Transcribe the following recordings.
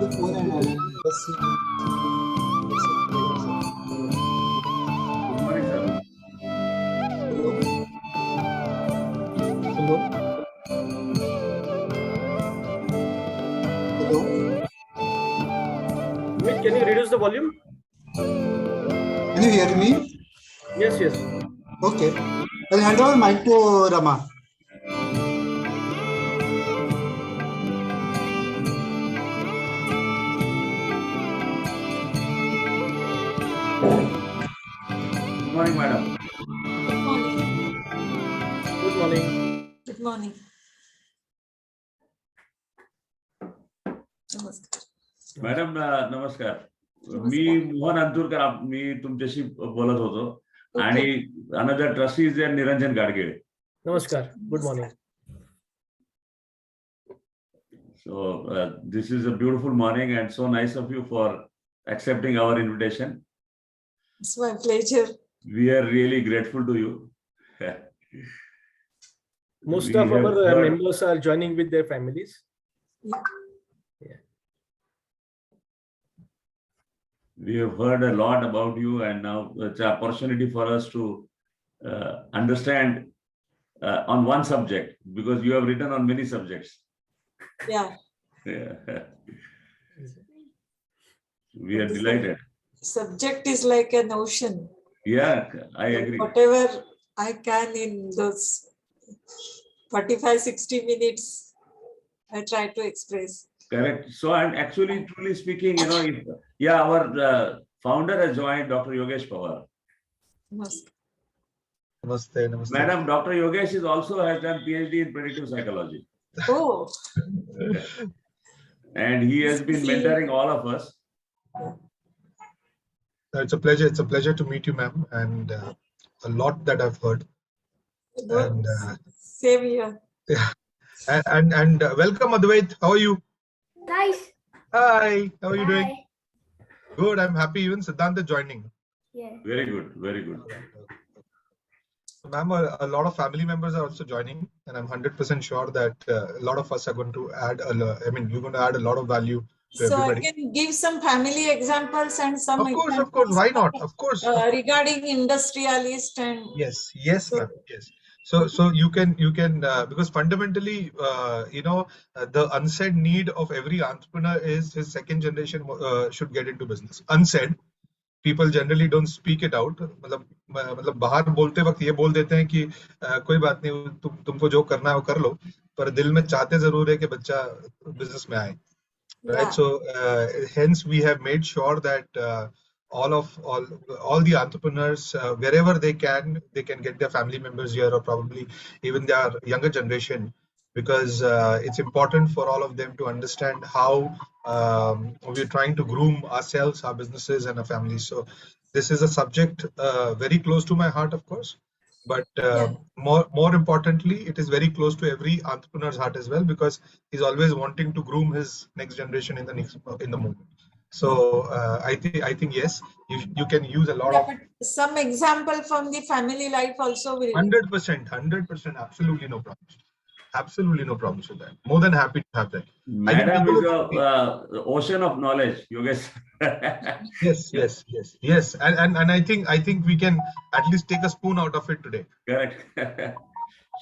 the phone and all. Let's see. Good morning, sir. Hello. Hello. Hello. Wait, can you reduce the volume? Can you hear me? Yes, yes. Okay. I'll hand over mic to Rama. Good morning, madam. Good morning. Good morning. Good morning. Namaskar. Madam नमस्कार. मी मोहन अंतुरकर, मी तुमच्याशी बोलत होतो आणि another trustee is Niranjan Gadgil. Namaskar. Good morning. So this is a beautiful morning and so nice of you for accepting our invitation. It's my pleasure. We are really grateful to you. Most We of have our heard- members are joining with their families. Yeah. We have heard a lot about you, and now it's an opportunity for us to understand on one subject, because you have written on many subjects. Yeah. Yeah. We are delighted. Subject is like an ocean. Yeah, I agree. Whatever I can in those 45, 60 minutes, I try to express. Correct. So, and actually, truly speaking, our founder has joined, Dr. Yogesh Pawar. Namaskar. Namaste, namaste. Madam, Dr. Yogesh is also has done PhD in predictive psychology. Oh, And he has been mentoring all of us. It's a pleasure. It's a pleasure to meet you, ma'am, and a lot that I've heard. good. And Same here. and welcome, Advait. How are you? Nice. Hi. How are you doing? Hi. Good. I'm happy. Even Siddhant is joining. Yeah. Very good, very good. So, ma'am, a lot of family members are also joining, and I'm 100% sure that a lot of us are going to add. You're going to add a lot of value to So I everybody. can give some family examples and some Of course. examples Why not? Of course. regarding industrialist and Yes, ma'am. Yes. So you can because fundamentally, the unsaid need of every entrepreneur is his second generation should get into business. Unsaid, people generally don't speak it out. मतलब बाहर बोलते वक्त ये बोल देते हैं कि कोई बात नहीं, तुमको जो करना है वो कर लो, पर दिल में चाहते जरूर है कि बच्चा बिजनेस में आए. Right. yeah. So hence we have made sure that all the entrepreneurs, wherever they can get their family members here, or probably even their younger generation, because it's important for all of them to understand how we're trying to groom ourselves, our businesses, and our families. So this is a subject very close to my heart, of course, but more importantly, it is very close to every entrepreneur's heart as well, because he's always wanting to groom his next generation in the movement. So I think yes, you can use a lot of But some example from the family life also will 100%, absolutely no problems. Absolutely no problems with that. More than happy to have that. Madam is the ocean of knowledge, Yogesh. Yes. And I think we can at least take a spoon out of it today. Correct.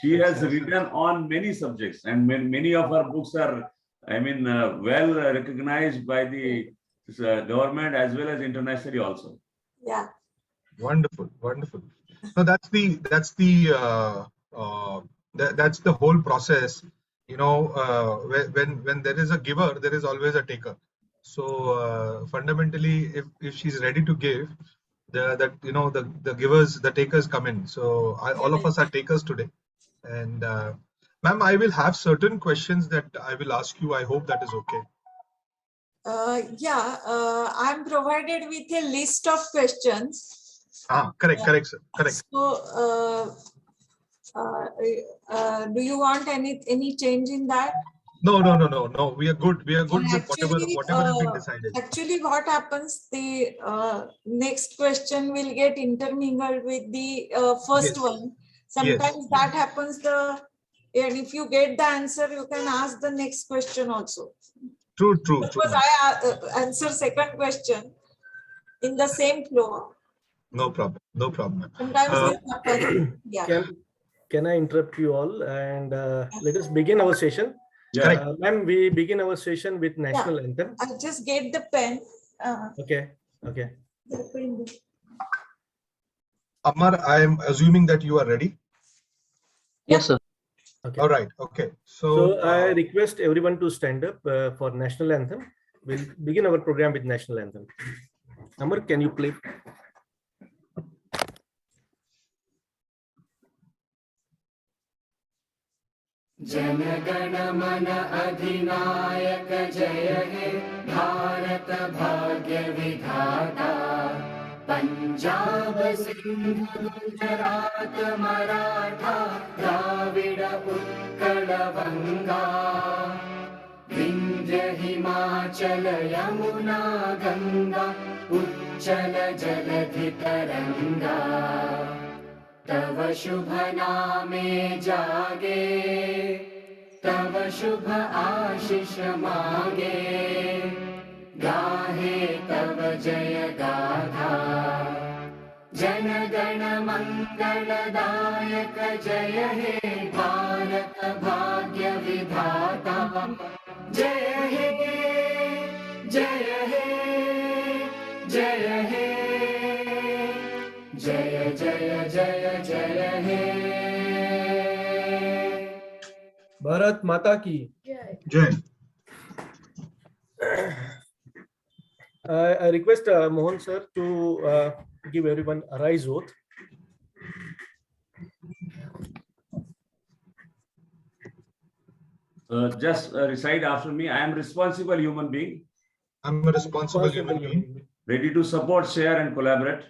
She has written on many subjects, and many of her books are, well recognized by the government as well as internationally also. Yeah. Wonderful. So that's the whole process. When there is a giver, there is always a taker. So fundamentally, if she's ready to give, the givers, the takers come in. So all of us are takers today. And ma'am, I will have certain questions that I will ask you. I hope that is okay. I'm provided with a list of questions. Correct, sir. Correct. So, do you want any change in that? No. We are good. We are good with whatever has been decided. Actually, what happens? The next question will get intermingled with the first one. Sometimes that happens. And if you get the answer, you can ask the next question also. True. Because I answer second question in the same flow. No problem. Sometimes this happens. Yeah. Can I interrupt you all and let us begin our session? Yeah. Ma'am, we begin our session with national anthem. I'll just get the pen. Okay. Amar, I am assuming that you are ready. Yes, sir. Okay. All right. Okay. So I request everyone to stand up for national anthem. We'll begin our program with national anthem. Amar, can you play? Jana Gana मन अधिनायक जय हे भारत भाग्य विधाता पंजाब सिंध गुजरात मराठा द्राविड उत्कल बंगा विंध्य हिमाचल यमुना गंगा उच्चल जलधि तरंगा तव शुभ नामे जागे तव शुभ आशीष मागे गाहे तव जय गाथा जन गण मंगलदायक जय हे भारत भाग्य विधाता जय हे जय हे जय हे जय जय जय जय हे भारत माता की Jai. I request Mohan sir to give everyone a rise oath. Just recite after me. I am responsible human being, I'm a responsible human being, ready to support, share, and collaborate.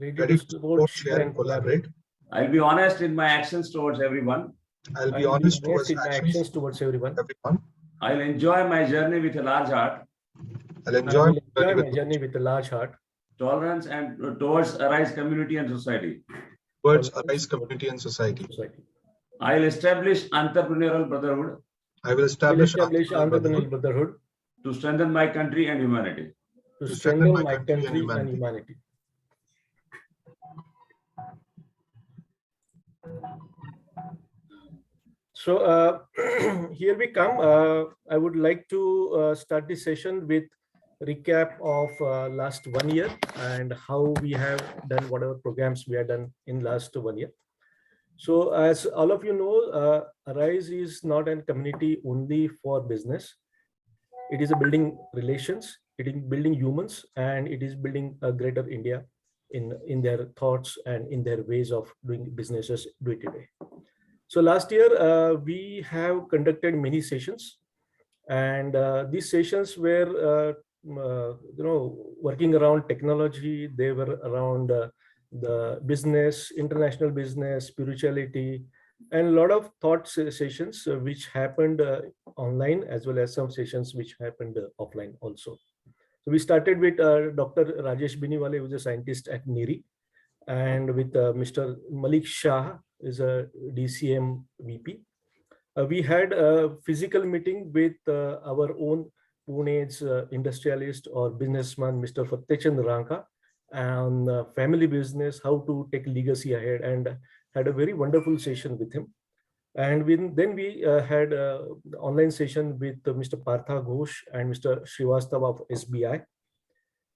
ready to support, share, and collaborate. I'll be honest in my actions towards everyone. I'll be honest towards in my actions towards everyone. everyone. I'll enjoy my journey with a large heart. I'll I enjoy will enjoy my journey with a large heart. Tolerance and towards Arise community and society. towards Arise community and society. I'll establish entrepreneurial brotherhood I will establish entrepreneurial brotherhood to strengthen my country and humanity. to strengthen my country and humanity. So here we come. I would like to start this session with recap of last 1 year and how we have done whatever programs we have done in last 1 year. So as all of you know, Arise is not a community only for business. It is a building relations, it is building humans, and it is building a greater India in their thoughts and in their ways of doing businesses day to day. So last year, we have conducted many sessions, and these sessions were, working around technology. They were around the business, international business, spirituality, and a lot of thought sessions which happened online, as well as some sessions which happened offline also. So we started with Dr. Rajesh Biniwale, who is a scientist at NIRI, and with Mr. Malik Shah, is a DCM VP. We had a physical meeting with our own Pune's industrialist or businessman, Mr. Fatehchand Ranka, on family business, how to take legacy ahead, and had a very wonderful session with him. And then we had an online session with Mr. Partha Ghosh and Mr. Srivastava of SBI.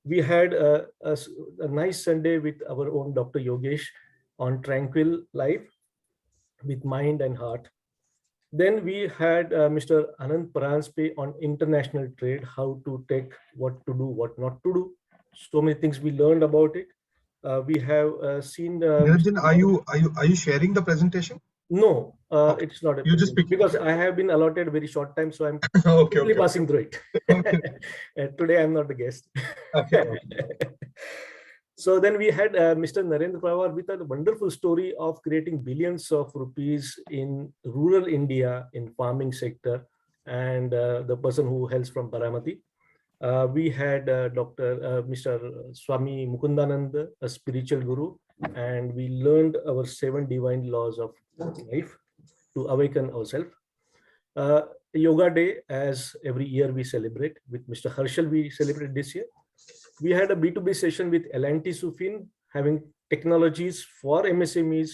We had a nice Sunday with our own Dr. Yogesh on Tranquil Life with Mind and Heart. Then we had Mr. Anand Paranspe on international trade, how to take, what to do, what not to do. So many things we learned about it. We have seen. Niranjan, are you sharing the presentation? No, Okay. it's not. You just pick because I have been allotted a very short time, so I'm okay. passing through it. Today I'm not the guest. Okay. So then we had Mr. Narendra Pawar with a wonderful story of creating billions of rupees in rural India in farming sector, and the person who hails from Baramati. We had Mr. Swami Mukundananda, a spiritual guru, and we learned our 7 divine laws of life to awaken ourselves. Yoga Day, as every year we celebrate, with Mr. Harshal we celebrate this year. We had a B2B session with L&T Sufin, having technologies for MSMEs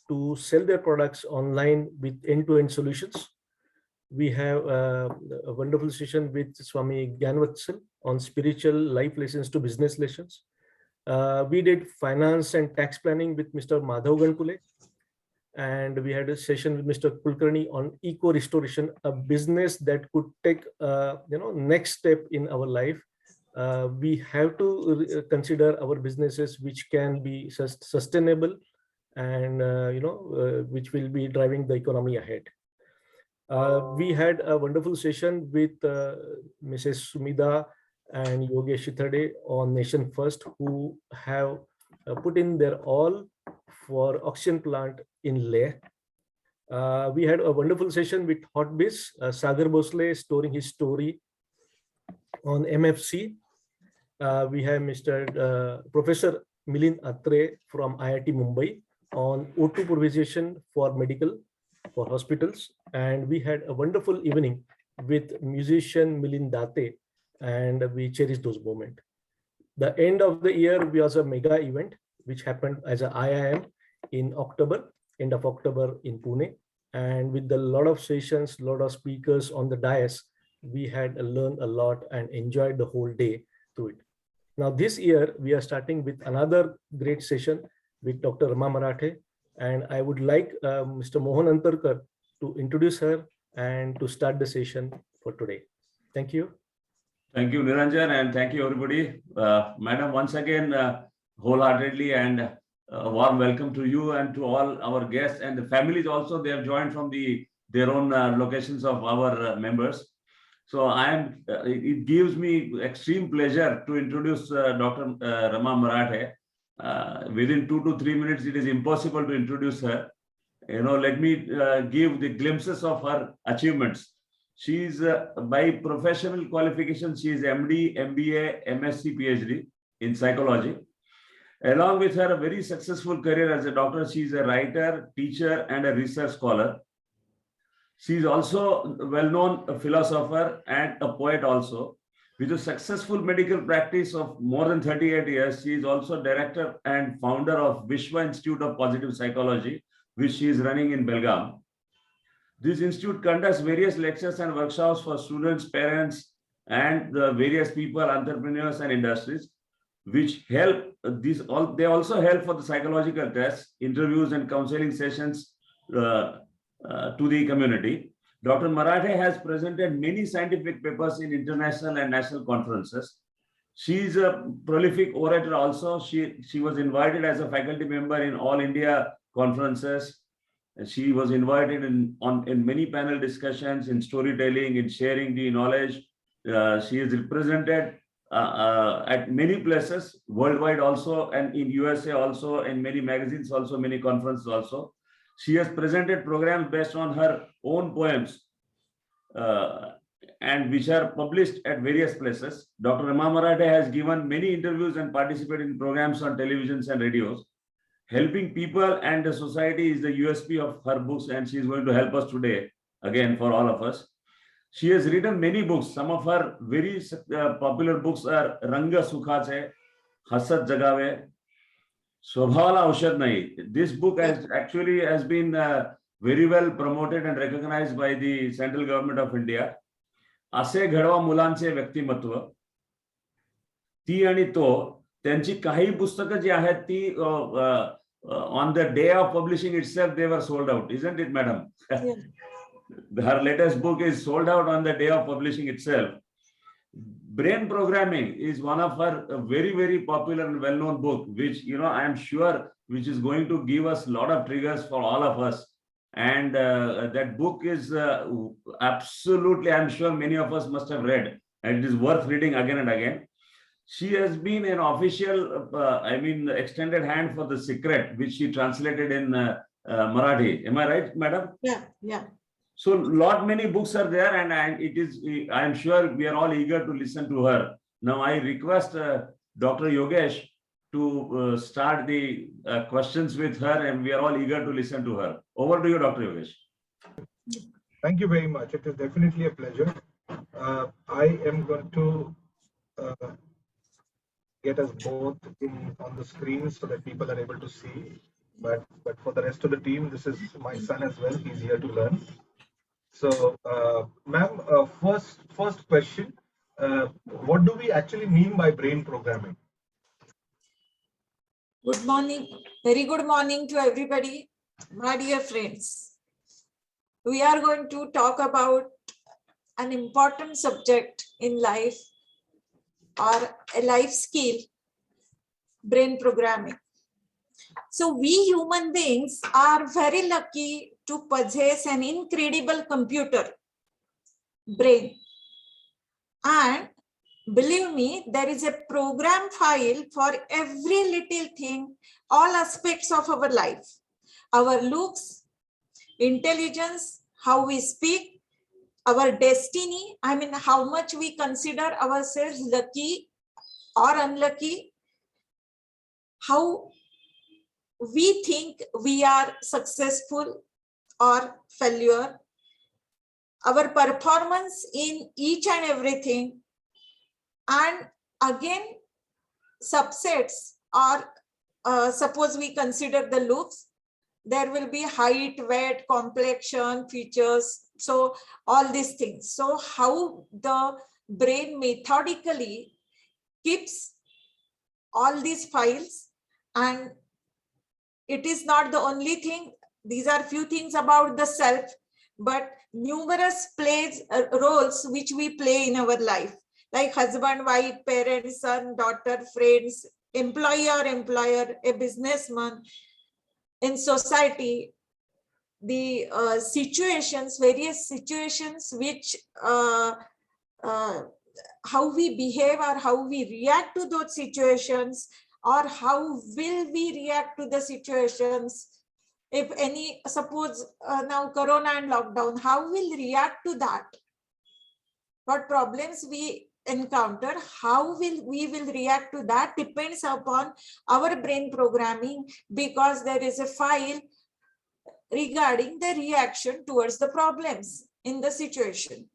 to sell their products online with end-to-end solutions. We have a wonderful session with Swami Gyanvatsal on spiritual life lessons to business lessons. We did finance and tax planning with Mr. Madhav Ganpule. And we had a session with Mr. Kulkarni on eco restoration, a business that could take next step in our life. We have to consider our businesses which can be sustainable and which will be driving the economy ahead. We had a wonderful session with Mrs. Sumida and Yogesh Shithade on Nation First, who have put in their all for oxygen plant in Leh. We had a wonderful session with Hotbiz, Sagar Bhosle storing his story on MFC. We have Mr. Professor Milind Atre from IIT Mumbai on O2 provision for medical, for hospitals. And we had a wonderful evening with musician Milind Date, and we cherish those moments. The end of the year was a mega event, which happened as an IIM in October, end of October in Pune. And with a lot of sessions, a lot of speakers on the dais, we had learned a lot and enjoyed the whole day through it. Now this year, we are starting with another great session with Dr. Rama Marathe. And I would like Mr. Mohan Antarkar to introduce her and to start the session for today. Thank you. Thank you, Niranjan, and thank you, everybody. Madam, once again, wholeheartedly and A warm welcome to you and to all our guests and the families also. They have joined from their own locations of our members. So it gives me extreme pleasure to introduce Dr. Rama Marathe. Within 2 to 3 minutes, it is impossible to introduce her. Let me give the glimpses of her achievements. She is by professional qualification, she is MD, MBA, MSc, PhD in psychology. Along with her very successful career as a doctor, she is a writer, teacher, and a research scholar. She is also a well-known philosopher and a poet also. With a successful medical practice of more than 38 years, she is also director and founder of Vishwa Institute of Positive Psychology, which she is running in Belgaum. This institute conducts various lectures and workshops for students, parents, and the various people, entrepreneurs, and industries, which help they also help for the psychological tests, interviews, and counseling sessions to the community. Dr. Marathe has presented many scientific papers in international and national conferences. She is a prolific orator also. She was invited as a faculty member in All India conferences. She was invited in many panel discussions, in storytelling, in sharing the knowledge. She is represented at many places worldwide also, and in USA also, in many magazines also, many conferences also. She has presented programs based on her own poems and which are published at various places. Dr. Rama Marathe has given many interviews and participated in programs on televisions and radios. Helping people and the society is the USP of her books, and she is going to help us today, again, for all of us. She has written many books. Some of her very popular books are Ranga Sukhache, Hasat Jagave, Swabhavala Aushad Nahi. This book has been very well promoted and recognized by the central government of India. Ase Ghadwa Mulanche Vyaktimatva. ती आणि तो त्यांची काही पुस्तकं जी आहेत ती on the day of publishing itself they were sold out, isn't it, madam? Yeah. Her latest book is sold out on the day of publishing itself. Brain Programming is one of her very, very popular and well-known book, which, I am sure, which is going to give us a lot of triggers for all of us. And that book is absolutely, I'm sure many of us must have read, and it is worth reading again and again. She has been an official, extended hand for The Secret, which she translated in Marathi. Am I right, madam? Yeah. So many books are there, and I am sure we are all eager to listen to her. Now I request Dr. Yogesh to start the questions with her, and we are all eager to listen to her. Over to you, Dr. Yogesh. Thank you very much. It is definitely a pleasure. I am going to get us both on the screen so that people are able to see. But for the rest of the team, this is my son as well. He's here to learn. So, ma'am, first question, what do we actually mean by brain programming? Good morning. Very good morning to everybody. My dear friends, we are going to talk about an important subject in life, or a life skill, brain programming. So we human beings are very lucky to possess an incredible computer brain. And believe me, there is a program file for every little thing, all aspects of our life, our looks, intelligence, how we speak, our destiny, how much we consider ourselves lucky or unlucky, how we think we are successful or failure, our performance in each and everything, and again subsets, or suppose we consider the looks, there will be height, weight, complexion, features, so all these things. So how the brain methodically keeps all these files, and it is not the only thing. These are few things about the self, but numerous roles which we play in our life, like husband, wife, parents, son, daughter, friends, employee or employer, a businessman, in society, the situations, various situations which how we behave or how we react to those situations, or how will we react to the situations. If any, suppose now Corona and lockdown, how we'll react to that? What problems we encounter, how we will react to that depends upon our brain programming, because there is a file regarding the reaction towards the problems in the situation.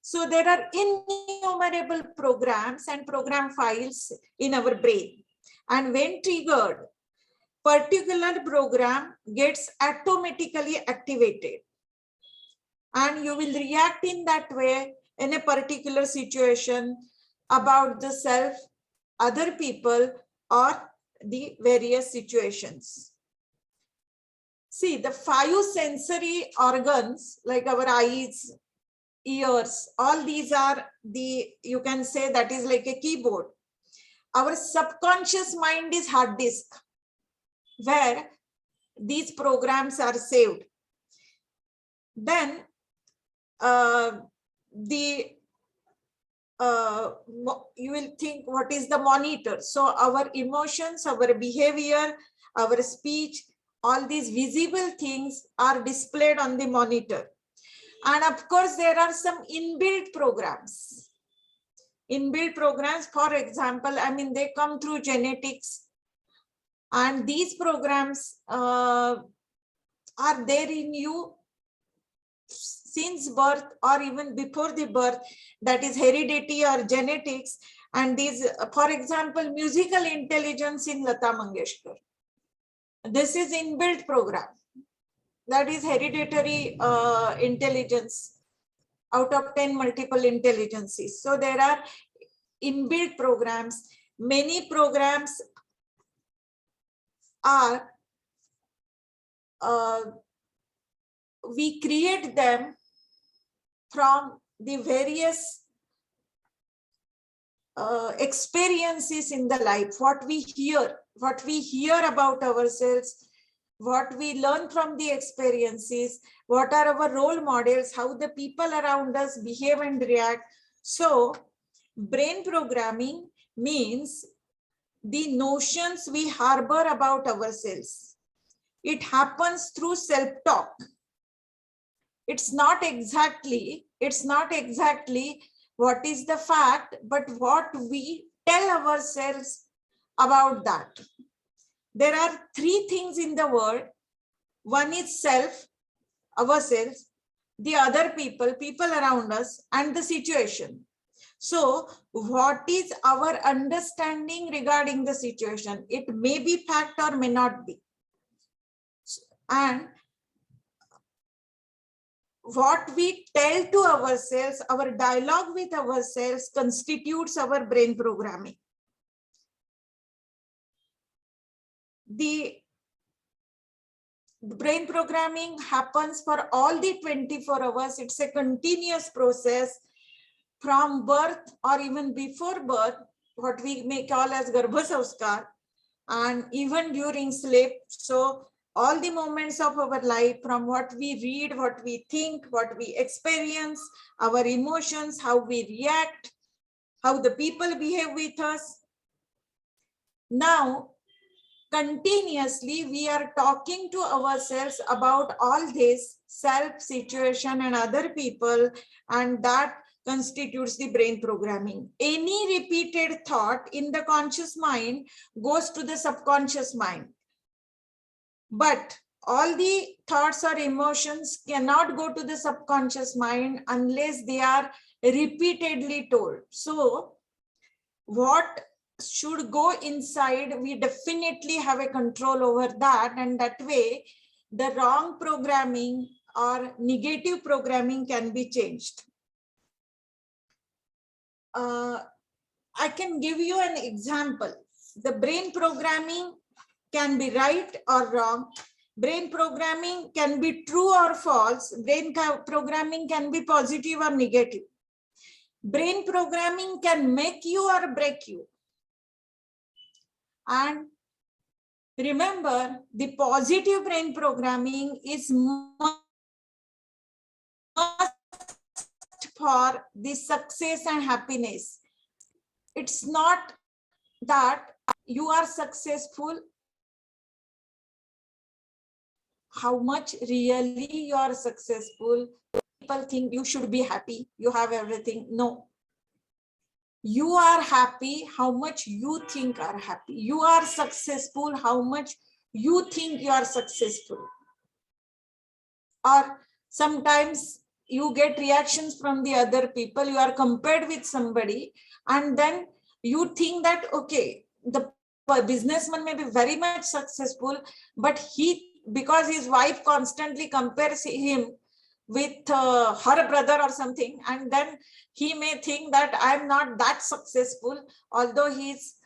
So there are innumerable programs and program files in our brain. And when triggered, particular program gets automatically activated. And you will react in that way in a particular situation about the self, other people, or the various situations. See, the 5 sensory organs, like our eyes, ears, all these are the, you can say that is like a keyboard. Our subconscious mind is hard disk, where these programs are saved. Then you will think, what is the monitor? So our emotions, our behavior, our speech, all these visible things are displayed on the monitor. And of course, there are some inbuilt programs. Inbuilt programs, for example, I mean, they come through genetics. And these programs are there in you since birth or even before the birth, that is heredity or genetics. And these, for example, musical intelligence in Lata Mangeshkar. This is inbuilt program. That is hereditary intelligence out of 10 multiple intelligences. So there are inbuilt programs. Many programs are, we create them from the various experiences in the life, what we hear about ourselves, what we learn from the experiences, what are our role models, how the people around us behave and react. So brain programming means the notions we harbor about ourselves. It happens through self-talk. It's not exactly what is the fact, but what we tell ourselves about that. There are 3 things in the world. One is self, ourselves, the other people around us, and the situation. So what is our understanding regarding the situation? It may be fact or may not be. And what we tell to ourselves, our dialogue with ourselves, constitutes our brain programming. The brain programming happens for all the 24 hours. It's a continuous process from birth or even before birth, what we may call as Garbha Sanskar, and even during sleep. So all the moments of our life, from what we read, what we think, what we experience, our emotions, how we react, how the people behave with us. Now, continuously, we are talking to ourselves about all this self, situation, and other people, and that constitutes the brain programming. Any repeated thought in the conscious mind goes to the subconscious mind. But all the thoughts or emotions cannot go to the subconscious mind unless they are repeatedly told. So what should go inside, we definitely have a control over that, and that way the wrong programming or negative programming can be changed. I can give you an example. The brain programming can be right or wrong. Brain programming can be true or false. Brain programming can be positive or negative. Brain programming can make you or break you. And remember, the positive brain programming is must for the success and happiness. It's not that you are successful, how much really you are successful. People think you should be happy, you have everything. No. You are happy how much you think are happy. You are successful how much you think you are successful. Or sometimes you get reactions from the other people. You are compared with somebody, and then you think that, okay, the businessman may be very much successful, but because his wife constantly compares him with her brother or something, and then he may think that I'm not that successful, although he's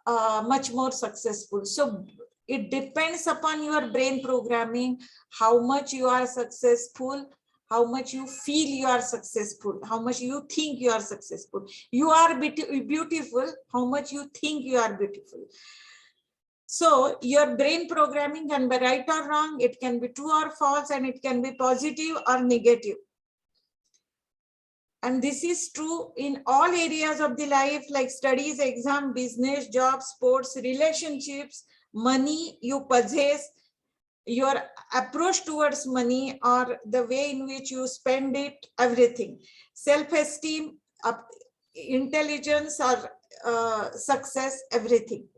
much more successful. So it depends upon your brain programming, how much you are successful, how much you feel you are successful, how much you think you are successful. You are beautiful, how much you think you are beautiful. So your brain programming can be right or wrong, it can be true or false, and it can be positive or negative. And this is true in all areas of the life, like studies, exam, business, job, sports, relationships, money you possess, your approach towards money, or the way in which you spend it, everything. Self-esteem, intelligence, or success, everything.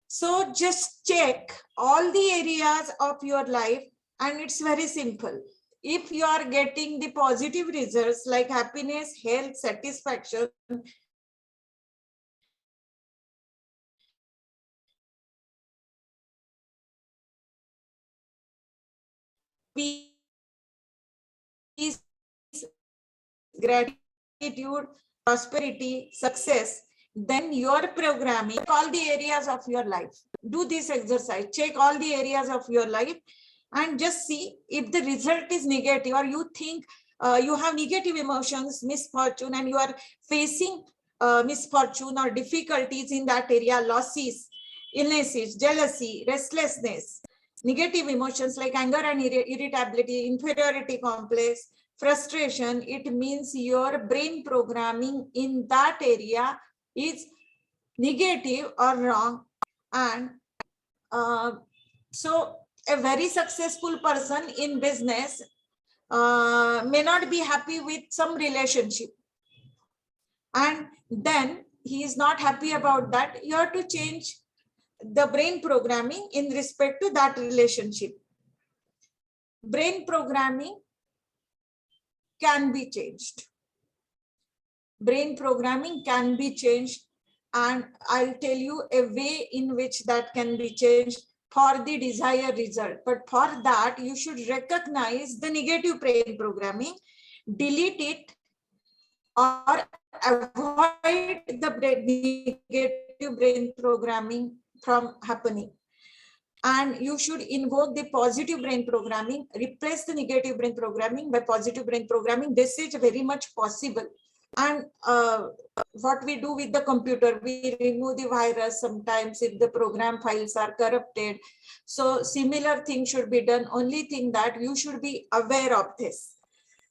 So just check all the areas of your life, and it's very simple. If you are getting the positive results like happiness, health, satisfaction, peace, gratitude, prosperity, success, then your programming, all the areas of your life. Do this exercise, check all the areas of your life, and just see if the result is negative, or you think you have negative emotions, misfortune, and you are facing misfortune or difficulties in that area, losses, illnesses, jealousy, restlessness, negative emotions like anger and irritability, inferiority complex, frustration, it means your brain programming in that area is negative or wrong. And so a very successful person in business may not be happy with some relationship, and then he is not happy about that. You have to change the brain programming in respect to that relationship. Brain programming can be changed. Brain programming can be changed, and I'll tell you a way in which that can be changed for the desired result. But for that, you should recognize the negative brain programming, delete it, or avoid the negative brain programming from happening. And you should invoke the positive brain programming, replace the negative brain programming by positive brain programming. This is very much possible. And what we do with the computer, we remove the virus sometimes if the program files are corrupted. So similar thing should be done. Only thing that you should be aware of this.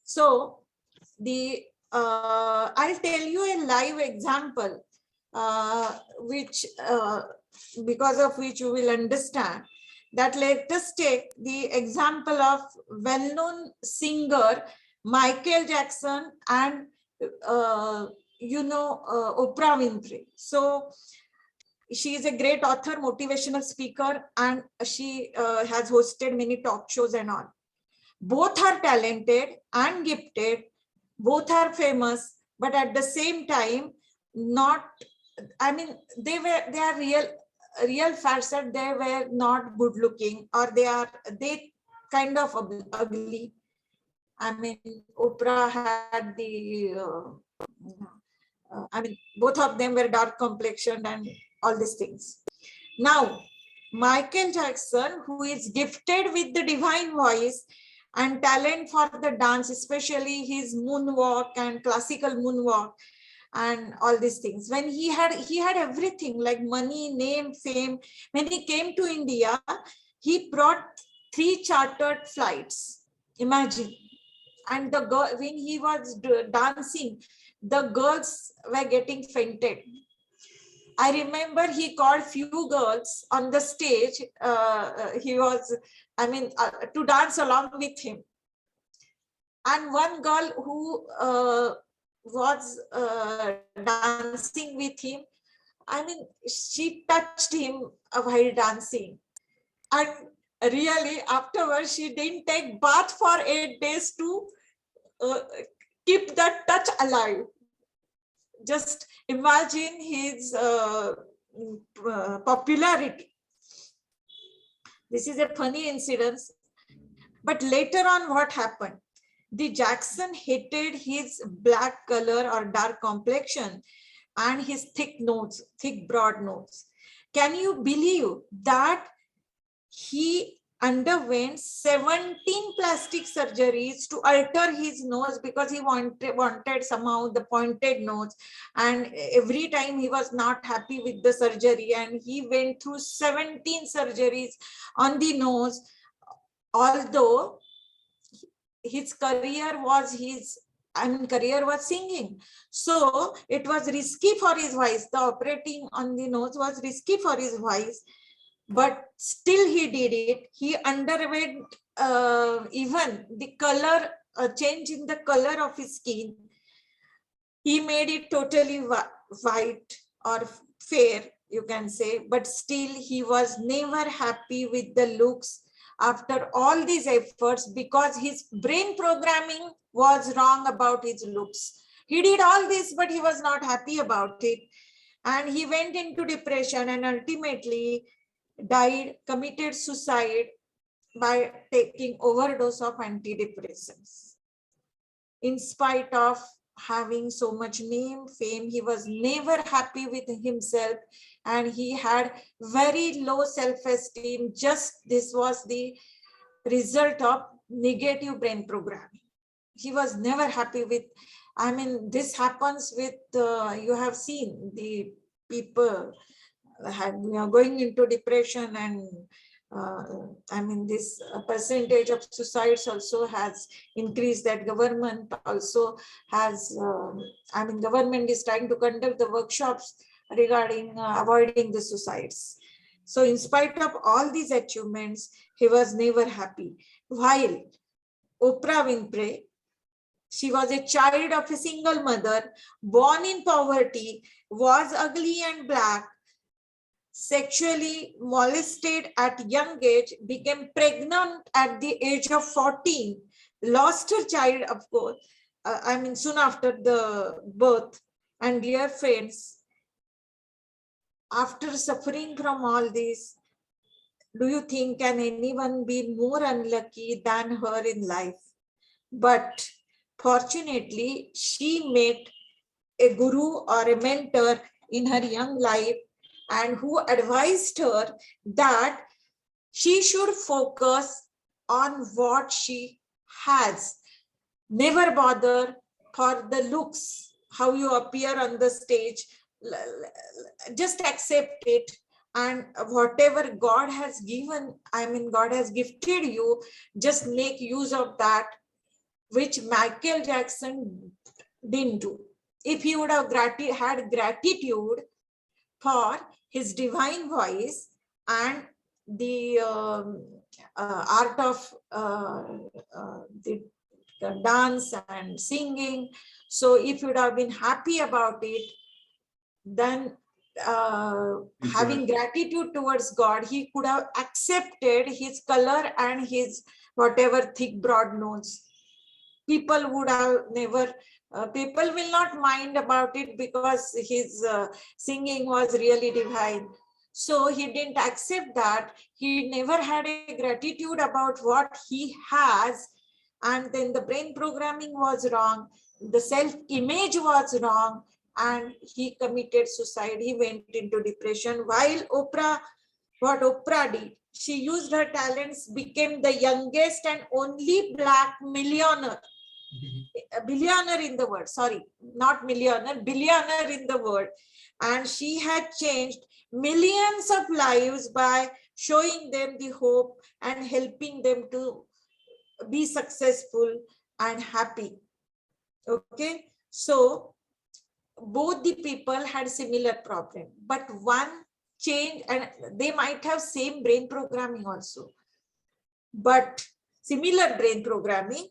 So the I'll tell you a live example, which because of which you will understand that. Let us take the example of well-known singer Michael Jackson and Oprah Winfrey. So she is a great author, motivational speaker, and she has hosted many talk shows and all. Both are talented and gifted, both are famous, but at the same time, not, I mean, they are real facts that they were not good looking, or they kind of ugly. I mean, Oprah had both of them were dark complexioned and all these things. Now, Michael Jackson, who is gifted with the divine voice and talent for the dance, especially his moonwalk and classical moonwalk, and all these things. When he had everything like money, name, fame. When he came to India, he brought 3 chartered flights. Imagine. And the girl, when he was dancing, the girls were getting fainted. I remember he called few girls on the stage. To dance along with him. And one girl who was dancing with him, she touched him while dancing. And really, afterwards, she didn't take bath for 8 days to keep that touch alive. Just imagine his popularity. This is a funny incident. But later on, what happened? The Jackson hated his black color or dark complexion and his thick nose, thick broad nose. Can you believe that he underwent 17 plastic surgeries to alter his nose because he wanted somehow the pointed nose, and every time he was not happy with the surgery, and he went through 17 surgeries on the nose, although his career was singing. So it was risky for his voice. The operating on the nose was risky for his voice, but still he did it. He underwent even the color, change in the color of his skin. He made it totally white or fair, you can say, but still he was never happy with the looks after all these efforts, because his brain programming was wrong about his looks. He did all this, but he was not happy about it. And he went into depression and ultimately died, committed suicide by taking overdose of antidepressants. In spite of having so much name, fame, he was never happy with himself, and he had very low self-esteem. Just this was the result of negative brain programming. He was never happy with, this happens with, you have seen the people going into depression, and this percentage of suicides also has increased. That government also has, government is trying to conduct the workshops regarding avoiding the suicides. So in spite of all these achievements, he was never happy. While Oprah Winfrey, she was a child of a single mother, born in poverty, was ugly and black, sexually molested at young age, became pregnant at the age of 14, lost her child, of course, soon after the birth. And dear friends, after suffering from all this, do you think can anyone be more unlucky than her in life? But fortunately, she met a guru or a mentor in her young life, and who advised her that she should focus on what she has. Never bother for the looks, how you appear on the stage. Just accept it, and whatever God has given, God has gifted you, just make use of that, which Michael Jackson didn't do. If he would have had gratitude for his divine voice and the art of the dance and singing, so if you would have been happy about it, then having gratitude towards God, he could have accepted his color and his whatever thick broad nose. People would have never, people will not mind about it because his singing was really divine. So he didn't accept that. He never had a gratitude about what he has. And then the brain programming was wrong. The self-image was wrong. And he committed suicide. He went into depression. While what Oprah did, she used her talents, became the youngest and only Black millionaire billionaire in the world, sorry, not millionaire, billionaire in the world. And she had changed millions of lives by showing them the hope and helping them to be successful and happy. Okay, so both the people had similar problem, but one change, and they might have same brain programming also, but similar brain programming,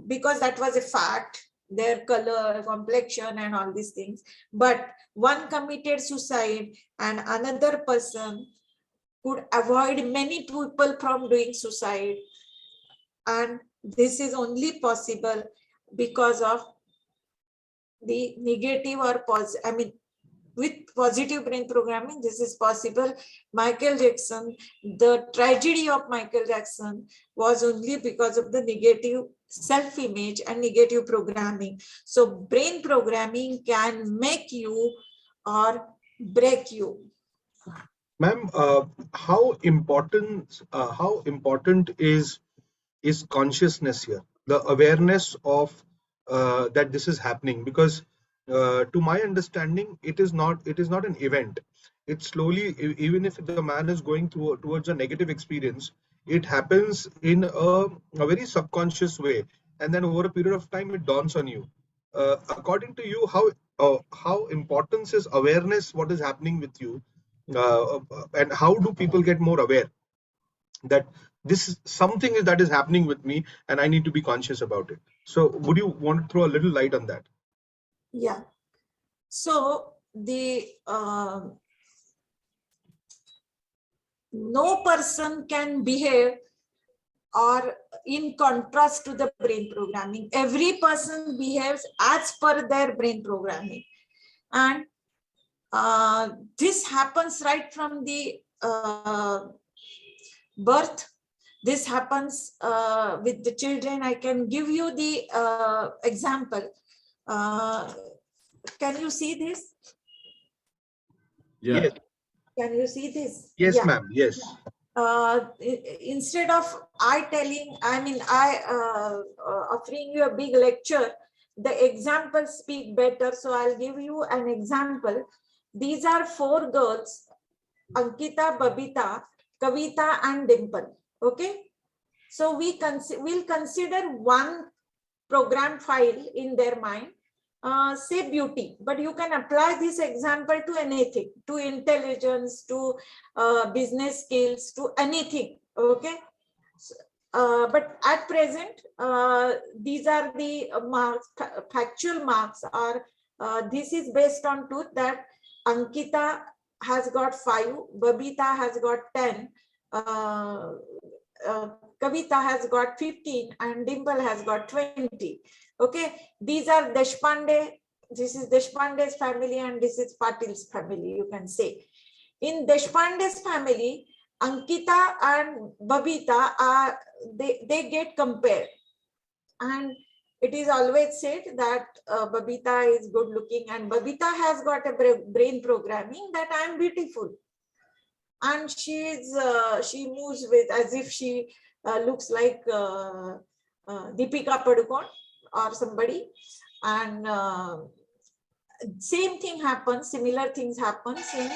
because that was a fact, their color, complexion and all these things. But one committed suicide and another person could avoid many people from doing suicide. And this is only possible because of the negative or positive, I mean, with positive brain programming, this is possible. Michael Jackson, the tragedy of Michael Jackson was only because of the negative self-image and negative programming. So brain programming can make you or break you. Ma'am, how important is consciousness here, the awareness of that this is happening? Because to my understanding, it is not an event. It's slowly, even if the man is going towards a negative experience, it happens in a very subconscious way, and then over a period of time it dawns on you. According to you, how important is awareness, what is happening with you, and how do people get more aware that this is something that is happening with me and I need to be conscious about it? So would you want to throw a little light on that? Yeah. So no person can behave or in contrast to the brain programming. Every person behaves as per their brain programming. And this happens right from the birth. This happens with the children. I can give you the example. Can you see this? Yeah. Yes. Can you see this? Yes, Yeah. ma'am. Yes. Instead of offering you a big lecture, the examples speak better. So I'll give you an example. These are 4 girls, Ankita, Babita, Kavita and Dimple. Okay. So we'll consider one program file in their mind, say beauty, but you can apply this example to anything, to intelligence, to business skills, to anything. Okay. So, but at present, these are the marks, factual marks are, this is based on truth that Ankita has got 5, Babita has got 10, Kavita has got 15 and Dimple has got 20. Okay, these are Deshpande. This is Deshpande's family and this is Patil's family, you can say. In Deshpande's family, Ankita and Babita are, they get compared. And it is always said that Babita is good looking and Babita has got a brain programming that I am beautiful. And she moves with as if she looks like Deepika Padukone or somebody. And same thing happens, similar things happens in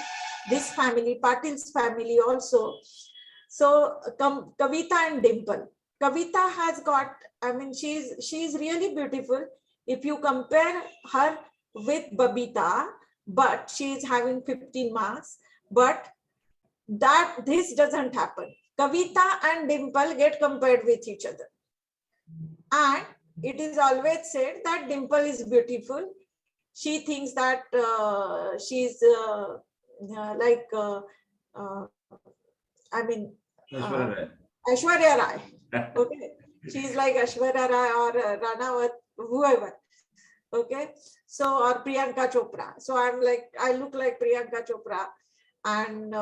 this family, Patil's family also. So Kavita and Dimple. Kavita has got, I mean, she's really beautiful. If you compare her with Babita, but she is having 15 marks, but that this doesn't happen. Kavita and Dimple get compared with each other. And it is always said that Dimple is beautiful. She thinks that she's like, I mean, Aishwarya Rai. Okay. She's like Aishwarya Rai or Ranawat, whoever. Okay. So, or Priyanka Chopra. So I'm like, I look like Priyanka Chopra. And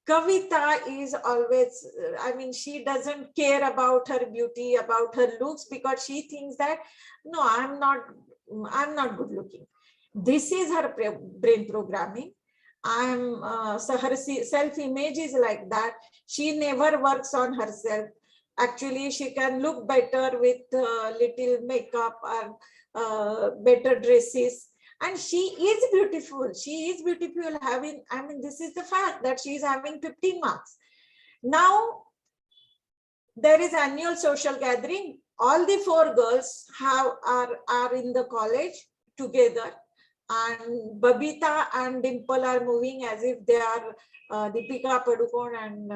Kavita is always, I mean, she doesn't care about her beauty, about her looks, because she thinks that, no, I'm not good looking. This is her brain programming. So her self-image is like that. She never works on herself. Actually, she can look better with little makeup and better dresses. And she is beautiful. She is beautiful having, I mean, this is the fact that she is having 15 marks. Now, there is annual social gathering. All the 4 girls are in the college together. And Babita and Dimple are moving as if they are Deepika Padukone and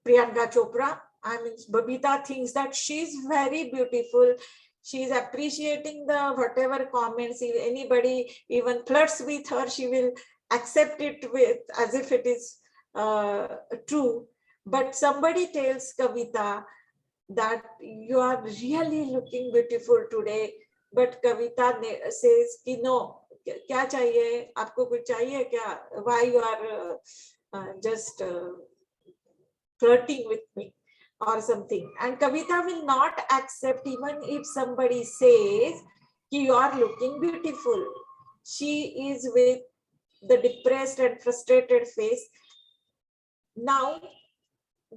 Priyanka Chopra. I mean, Babita thinks that she's very beautiful. She's appreciating the whatever comments. If anybody even flirts with her, she will accept it with as if it is true. But somebody tells Kavita that you are really looking beautiful today. But Kavita says, कि no, क्या चाहिए? आपको कुछ चाहिए क्या? Why you are just flirting with me or something? And Kavita will not accept even if somebody says कि you are looking beautiful. She is with the depressed and frustrated face. Now,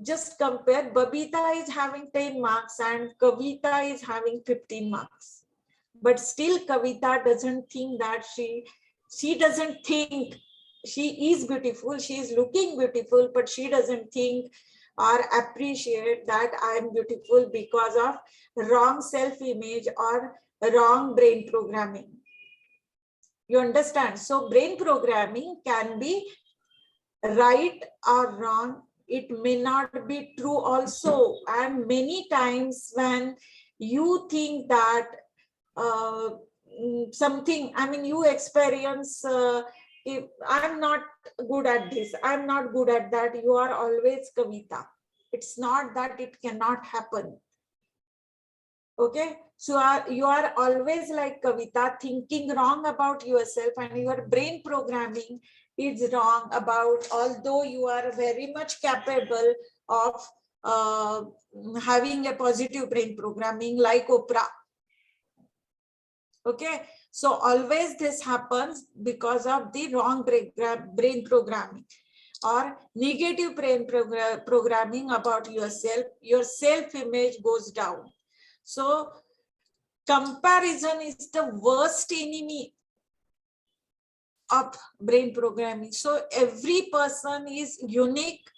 just compare, Babita is having 10 marks and Kavita is having 15 marks. But still Kavita doesn't think that she doesn't think she is beautiful. She is looking beautiful, but she doesn't think or appreciate that I am beautiful because of wrong self-image or wrong brain programming. You understand? So brain programming can be right or wrong. It may not be true also. And many times when you think that something, I mean, you experience, if I'm not good at this, I'm not good at that, you are always Kavita. It's not that it cannot happen. Okay, so you are always like Kavita, thinking wrong about yourself, and your brain programming is wrong about, although you are very much capable of having a positive brain programming like Oprah. Okay, so always this happens because of the wrong brain programming or negative brain programming about yourself. Your self-image goes down. So comparison is the worst enemy of brain programming. So every person is unique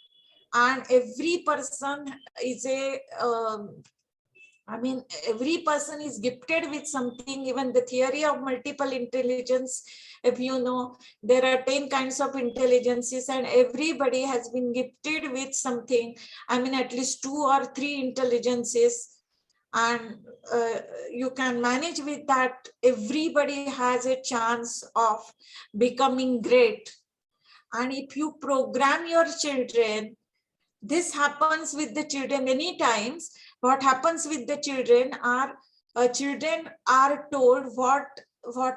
and every person is I mean, every person is gifted with something. Even the theory of multiple intelligence, if you know, there are 10 kinds of intelligences and everybody has been gifted with something. I mean, at least 2 or 3 intelligences. And you can manage with that. Everybody has a chance of becoming great. And if you program your children, this happens with the children many times. What happens with the children are told what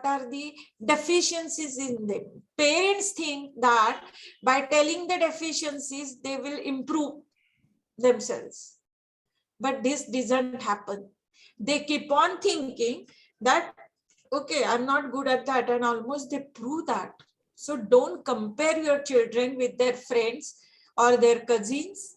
are the deficiencies in them. Parents think that by telling the deficiencies, they will improve themselves. But this doesn't happen. They keep on thinking that, okay, I'm not good at that, and almost they prove that. So don't compare your children with their friends or their cousins.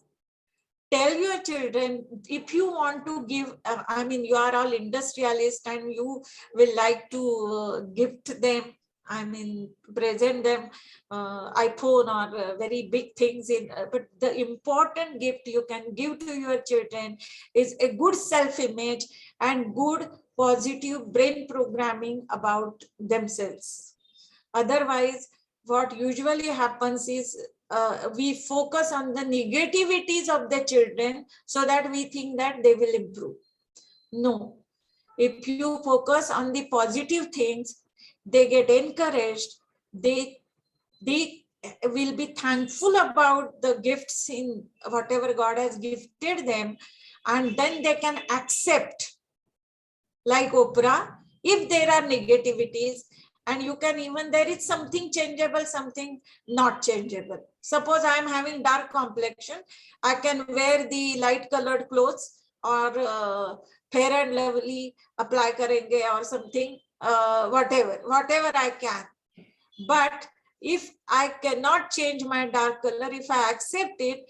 Tell your children, if you want to give, I mean, you are all industrialists and you will like to gift them, I mean, present them iPhone or very big things in, but the important gift you can give to your children is a good self-image and good positive brain programming about themselves. Otherwise, what usually happens is we focus on the negativities of the children so that we think that they will improve. No, if you focus on the positive things, they get encouraged, they will be thankful about the gifts in whatever God has gifted them, and then they can accept, like Oprah, if there are negativities. And you can even, there is something changeable, something not changeable. Suppose I am having dark complexion, I can wear the light colored clothes or Fair and Lovely apply karenge or something, whatever I can. But if I cannot change my dark color, if I accept it,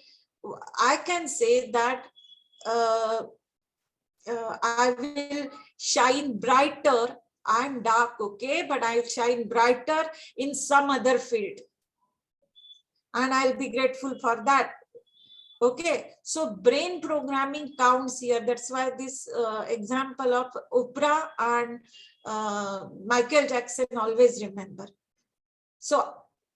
I can say that I will shine brighter. I'm dark, okay, but I'll shine brighter in some other field. And I'll be grateful for that. Okay, so brain programming counts here. That's why this example of Oprah and Michael Jackson always remember. So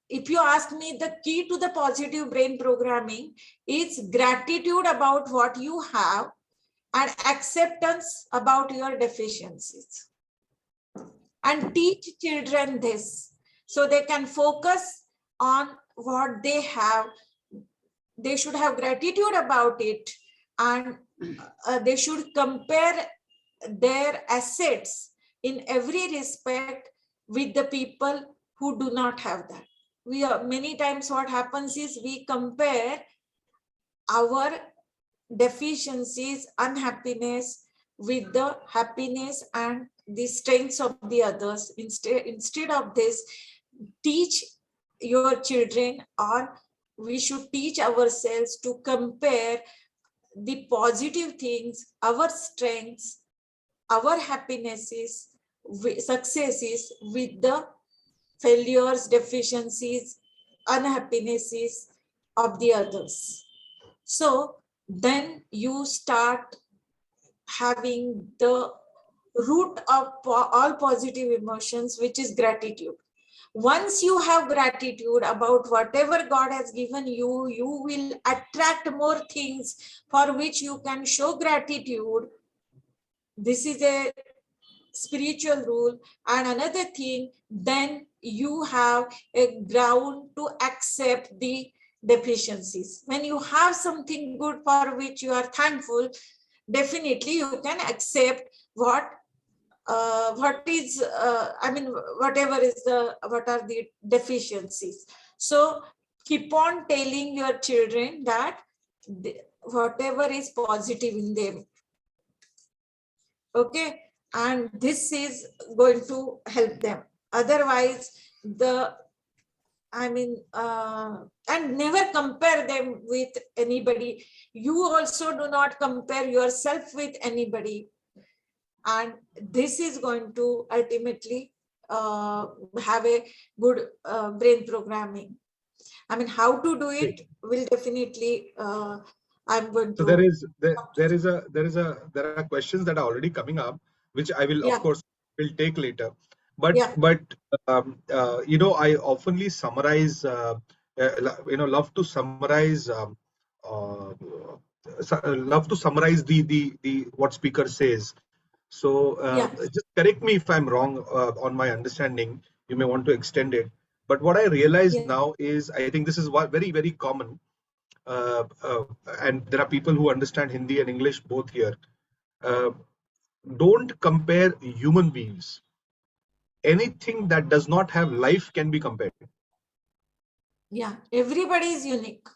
if you ask me, the key to the positive brain programming is gratitude about what you have and acceptance about your deficiencies. And teach children this so they can focus on what they have. They should have gratitude about it, and they should compare their assets in every respect with the people who do not have that. We are many times what happens is we compare our deficiencies, unhappiness with the happiness and the strengths of the others. Instead of this, teach your children, or we should teach ourselves to compare the positive things, our strengths, our happinesses, successes with the failures, deficiencies, unhappinesses of the others. So then you start having the root of all positive emotions, which is gratitude. Once you have gratitude about whatever God has given you, you will attract more things for which you can show gratitude. This is a spiritual rule. And another thing, then you have a ground to accept the deficiencies. When you have something good for which you are thankful, definitely you can accept what is whatever is what are the deficiencies. So keep on telling your children that whatever is positive in them, okay, and this is going to help them. Otherwise, and never compare them with anybody. You also do not compare yourself with anybody. And this is going to ultimately have a good brain programming. I mean, how to do it will definitely, I'm going to. So there are questions that are already coming up, which I will of course will take later. But I oftenly summarize, love to summarize the what speaker says. So just correct me if I'm wrong on my understanding. You may want to extend it. But what I realize now is, I think this is very, very common. And there are people who understand Hindi and English both here. Don't compare human beings. Anything that does not have life can be compared. Yeah, everybody is unique.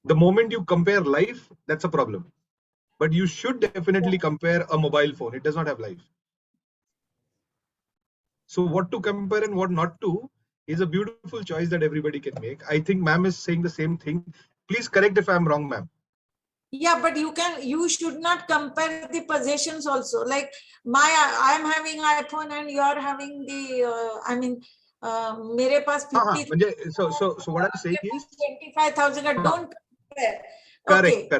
The moment you compare life, that's a problem. But you should definitely compare a mobile phone. It does not have life. So what to compare and what not to is a beautiful choice that everybody can make. I think ma'am is saying the same thing. Please correct if I'm wrong, ma'am. Yeah, but you should not compare the possessions also. Like I'm having iPhone and you are having the, mere paas 50. So what I'm saying is 25,000. Don't compare. Correct.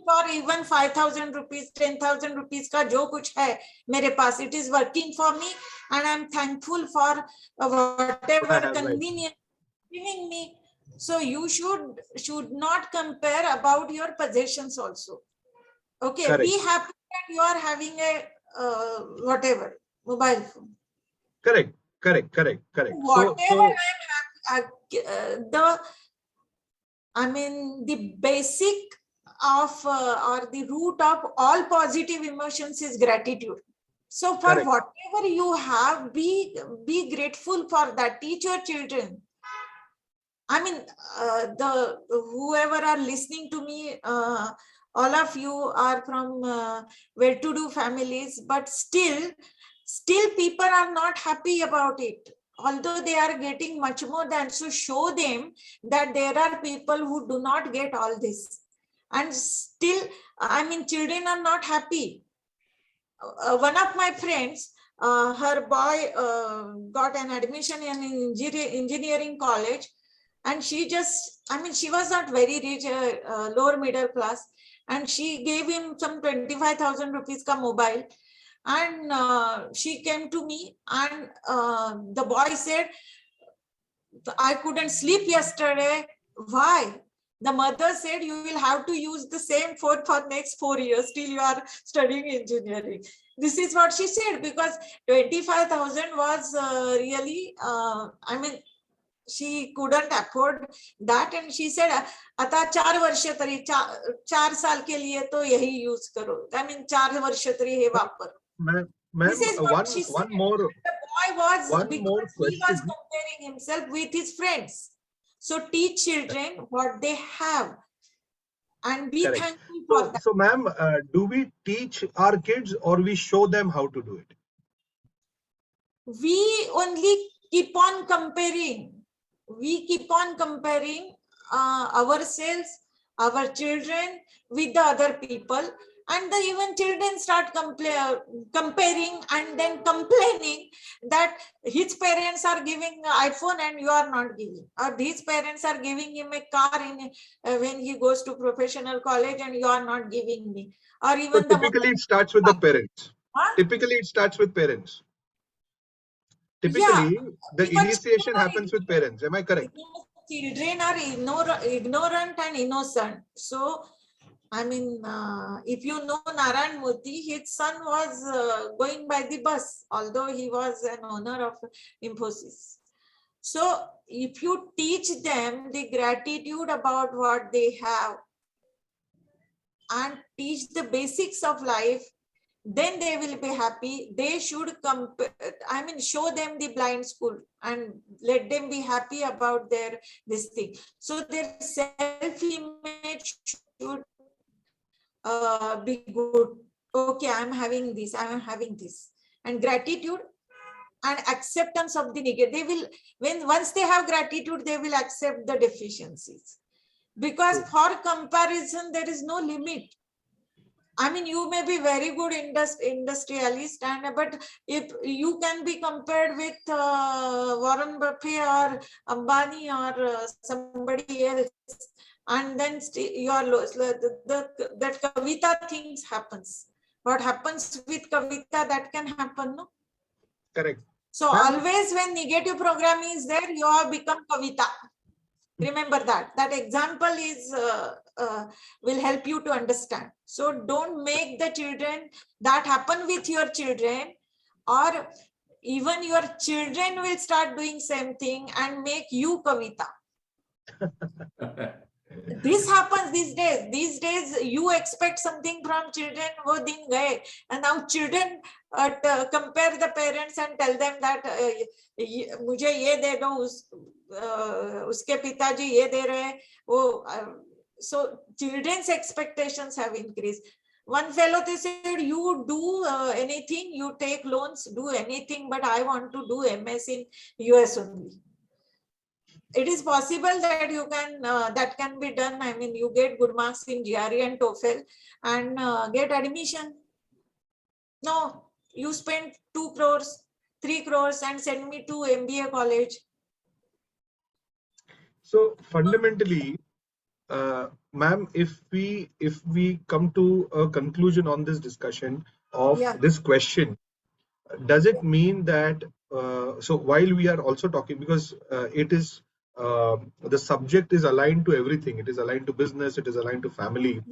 For even 5,000 rupees, 10,000 rupees ka jo kuch hai mere paas, it is working for me, and I'm thankful for whatever convenience giving me. So you should not compare about your possessions also. Okay, be happy that you are having a whatever mobile phone. Correct. Whatever the basic of or the root of all positive emotions is gratitude. So for whatever you have, be grateful for that. Teach your children. I mean, whoever are listening to me, all of you are from well-to-do families, but still people are not happy about it. Although they are getting much more than, so show them that there are people who do not get all this. and still, I mean, children are not happy. One of my friends, her boy got an admission in engineering college, and she just, I mean, she was not very rich, lower middle class, and she gave him some 25,000 rupees ka mobile. And she came to me, and the boy said, I couldn't sleep yesterday. Why? The mother said, you will have to use the same phone for next 4 years till you are studying engineering. This is what she said, because 25,000 was really, I mean, she couldn't afford that, and she said, आता 4 वर्ष तरी 4 साल के लिए तो यही use करो. I mean, 4 वर्ष तरी हे वापर. This is what she said. one more, the boy was, one because more he was question. comparing himself with his friends. So teach children what they have, and be Correct. thankful for So, that. so ma'am, do we teach our kids or we show them how to do it? We only keep on comparing. We keep on comparing ourselves, our children with the other people, and even children start comparing and then complaining that his parents are giving iPhone and you are not giving, or his parents are giving him a car when he goes to professional college and you are not giving me, or even So typically it starts with the parents. Huh? Typically it starts with parents. Typically, Yeah, the because initiation happens with parents. Am I correct? children are ignorant and innocent. So, I mean, if you know Narayan Murthy, his son was going by the bus, although he was an owner of Infosys. So, if you teach them the gratitude about what they have and teach the basics of life, then they will be happy. They should show them the blind school and let them be happy about this thing. So their self-image should be good. Okay, I'm having this, and gratitude and acceptance of the negative. They will, once they have gratitude, they will accept the deficiencies, because for comparison there is no limit. I mean, you may be very good industrialist, but if you can be compared with Warren Buffett or Ambani or somebody else, and then your that Kavita things happens. What happens with Kavita, that can happen, no? Correct. So always when negative programming is there, you have become Kavita. Remember that example is will help you to understand. So don't make the children that happen with your children, or even your children will start doing same thing and make you Kavita. This happens these days. These days you expect something from children, wo din gaye, and now children compare the parents and tell them that mujhe ye de do, uske पिताजी ये दे रहे वो. So children's expectations have increased. One fellow, they said, you do anything, you take loans, do anything, but I want to do MS in US only. It is possible that you can that can be done. I mean, you get good marks in GRE and TOEFL and get admission. No, you spend 2 crores, 3 crores and send me to MBA college. So fundamentally, ma'am, if we come to a conclusion on this discussion of this question, does it mean that so while we are also talking, because it is the subject is aligned to everything, it is aligned to business, it is aligned to family.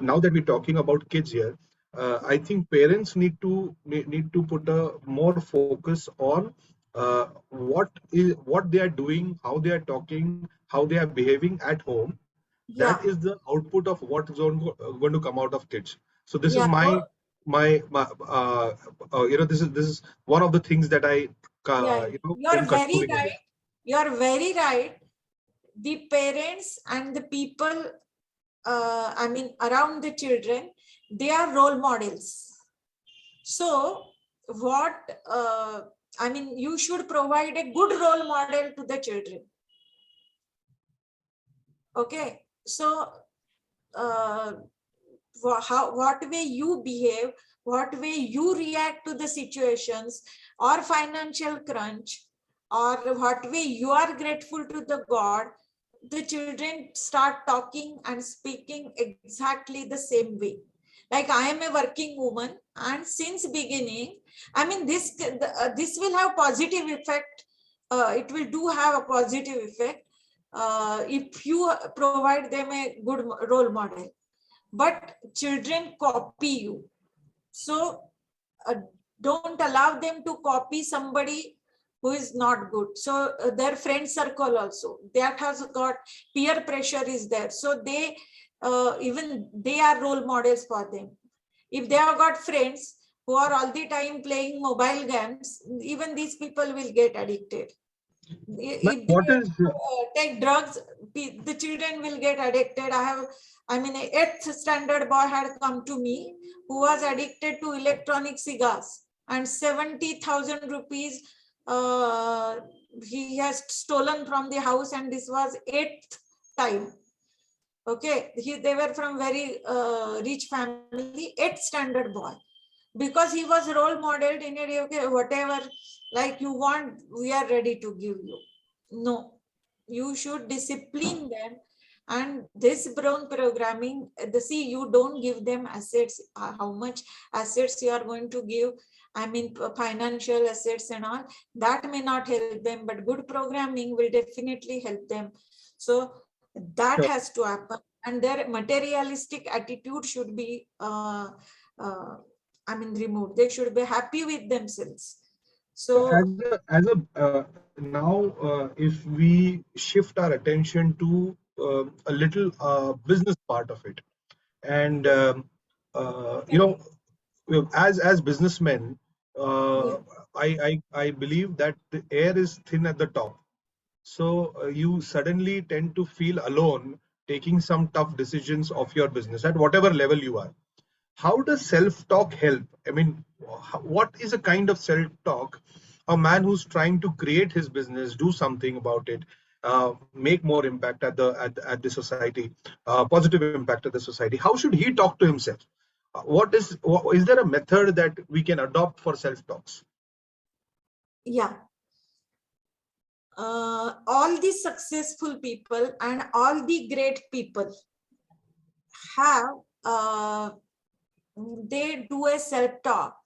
Now that we're talking about kids here, I think parents need to put a more focus on what they are doing, how they are talking, how they are behaving at home. That is the output of what is going to come out of kids. So this is my this is one of the things that I you're very right. You're very right. The parents and the people, I mean, around the children, they are role models. So what, I mean, you should provide a good role model to the children. Okay. So what way you behave, what way you react to the situations or financial crunch, or what way you are grateful to the God, the children start talking and speaking exactly the same way. Like, I am a working woman, and since beginning, I mean, this will have positive effect. It will do have a positive effect if you provide them a good role model. But children copy you. So don't allow them to copy somebody who is not good. So their friend circle also, that has got peer pressure is there. So they even they are role models for them. If they have got friends who are all the time playing mobile games, even these people will get addicted. If What they is take drugs, the children will get addicted. I mean, an 8th standard boy had come to me who was addicted to electronic cigars, and 70,000 rupees he has stolen from the house, and this was 8th time. Okay, they were from very rich family, 8th standard boy. Because he was role modeled in a, okay, whatever like you want, we are ready to give you. No, you should discipline them. And this Brown programming, see, you don't give them assets, how much assets you are going to give, I mean, financial assets and all, that may not help them, but good programming will definitely help them. So that has to happen. And their materialistic attitude should be I mean, removed. They should be happy with themselves. So now, if we shift our attention to a little business part of it, and as businessmen, I believe that the air is thin at the top. So you suddenly tend to feel alone taking some tough decisions of your business at whatever level you are. How does self-talk help? I mean, what is a kind of self-talk? A man who's trying to create his business, do something about it, make more impact at the society, positive impact at the society. How should he talk to himself? Is there a method that we can adopt for self-talks? Yeah. All the successful people and all the great people have they do a self-talk,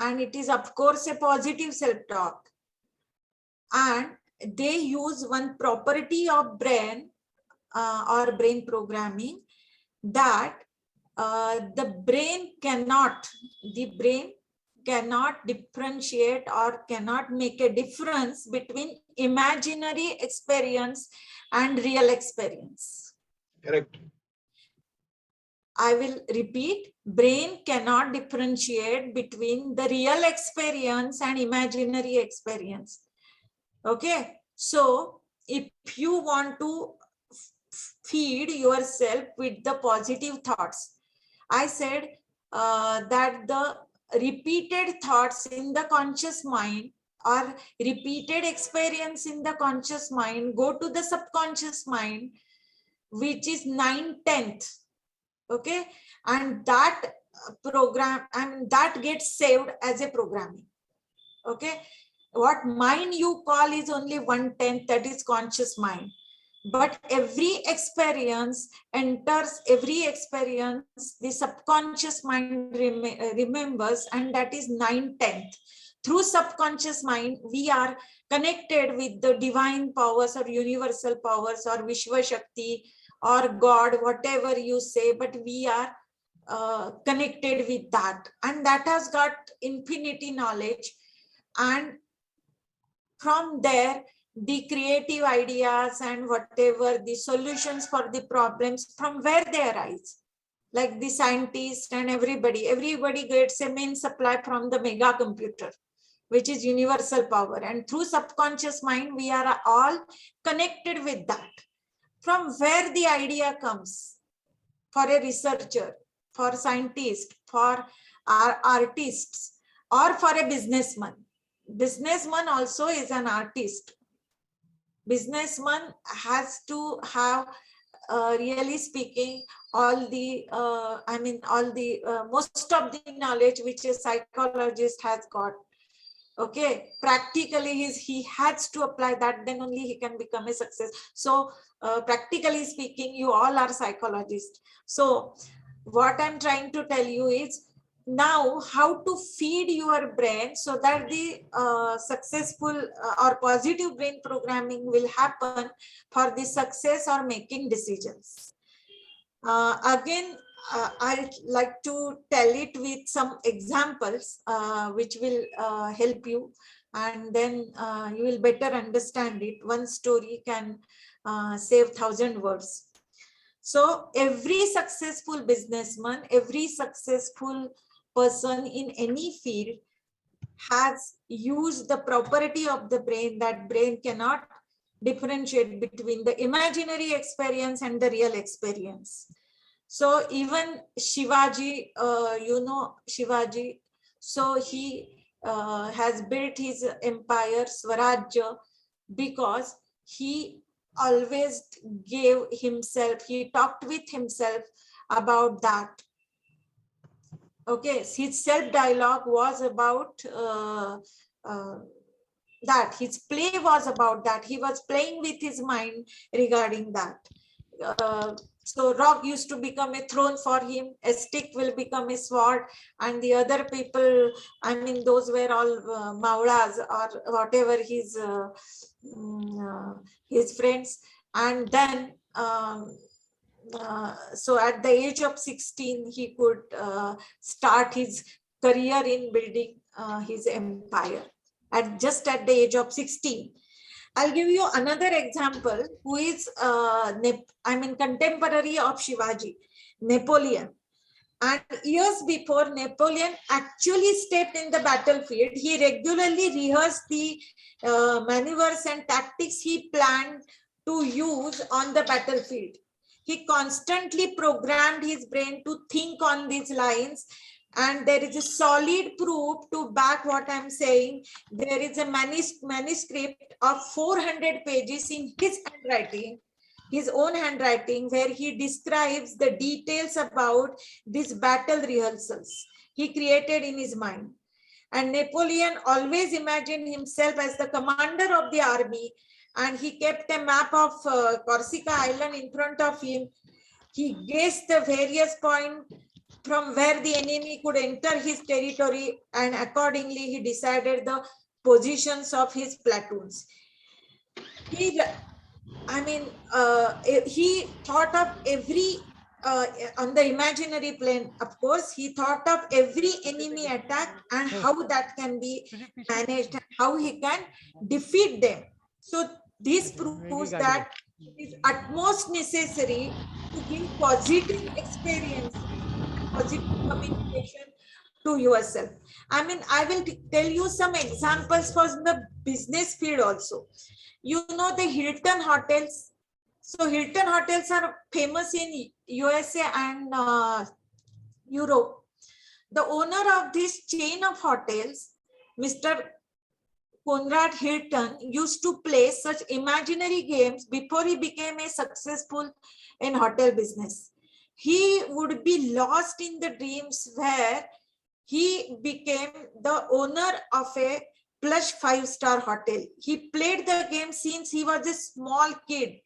and it is of course a positive self-talk, and they use one property of brain or brain programming, that the brain cannot differentiate or cannot make a difference between imaginary experience and real experience. Correct. I will repeat, brain cannot differentiate between the real experience and imaginary experience. Okay, so if you want to feed yourself with the positive thoughts, I said that the repeated thoughts in the conscious mind or repeated experience in the conscious mind go to the subconscious mind, which is 9/10. Okay, and that program, and that gets saved as a programming. Okay, what mind you call is only 1/10, that is conscious mind. But every experience enters, every experience the subconscious mind remembers, and that is 9/10. Through subconscious mind, we are connected with the divine powers or universal powers or Vishwa Shakti or God, whatever you say, but we are connected with that, and that has got infinity knowledge. And from there, the creative ideas and whatever the solutions for the problems, from where they arise, like the scientists and everybody gets a main supply from the mega computer, which is universal power, and through subconscious mind we are all connected with that. From where the idea comes for a researcher, for scientist, for our artists, or for a businessman. Businessman also is an artist. Businessman has to have really speaking, all the most of the knowledge which a psychologist has got. Okay, practically he has to apply that, then only he can become a success. So practically speaking, you all are psychologists. So what I'm trying to tell you is now how to feed your brain so that the successful or positive brain programming will happen for the success or making decisions. Again, I'd like to tell it with some examples which will help you, and then you will better understand it. One story can save 1,000 words. So every successful businessman, every successful person in any field has used the property of the brain, that brain cannot differentiate between the imaginary experience and the real experience. So even Shivaji, you know Shivaji, so he has built his empire, Swarajya, because he always gave himself, he talked with himself about that. Okay, his self-dialogue was about that. His play was about that. He was playing with his mind regarding that. So rock used to become a throne for him, a stick will become a sword, and the other people, I mean, those were all maulas or whatever his friends. And then so at the age of 16, he could start his career in building his empire just at the age of 16. I'll give you another example who is contemporary of Shivaji, Napoleon. And years before Napoleon actually stepped in the battlefield, he regularly rehearsed the maneuvers and tactics he planned to use on the battlefield. He constantly programmed his brain to think on these lines, and there is a solid proof to back what I'm saying. There is a manuscript of 400 pages in his handwriting, his own handwriting, where he describes the details about these battle rehearsals he created in his mind. And Napoleon always imagined himself as the commander of the army, and he kept a map of Corsica Island in front of him. He guessed the various points from where the enemy could enter his territory, and accordingly he decided the positions of his platoons. He thought of every on the imaginary plane, of course, he thought of every enemy attack and how that can be managed and how he can defeat them. So this proves that it is utmost necessary to give positive experience, positive communication to yourself. I mean, I will tell you some examples for the business field also. You know the Hilton hotels. So Hilton hotels are famous in USA and Europe. The owner of this chain of hotels, Mr. Conrad Hilton, used to play such imaginary games before he became a successful in hotel business. He would be lost in the dreams where he became the owner of a plush 5-star hotel. He played the game since he was a small kid.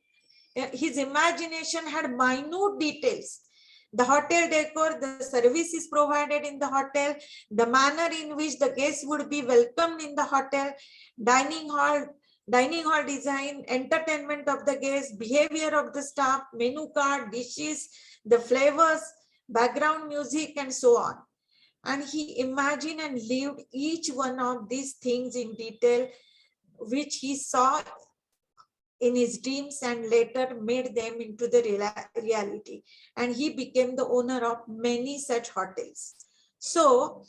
His imagination had minute details. The hotel decor, the services provided in the hotel, the manner in which the guests would be welcomed in the hotel, dining hall design, entertainment of the guests, behavior of the staff, menu card, dishes, the flavors, background music, and so on. And he imagined and lived each one of these things in detail, which he saw in his dreams and later made them into the reality. And he became the owner of many such hotels. So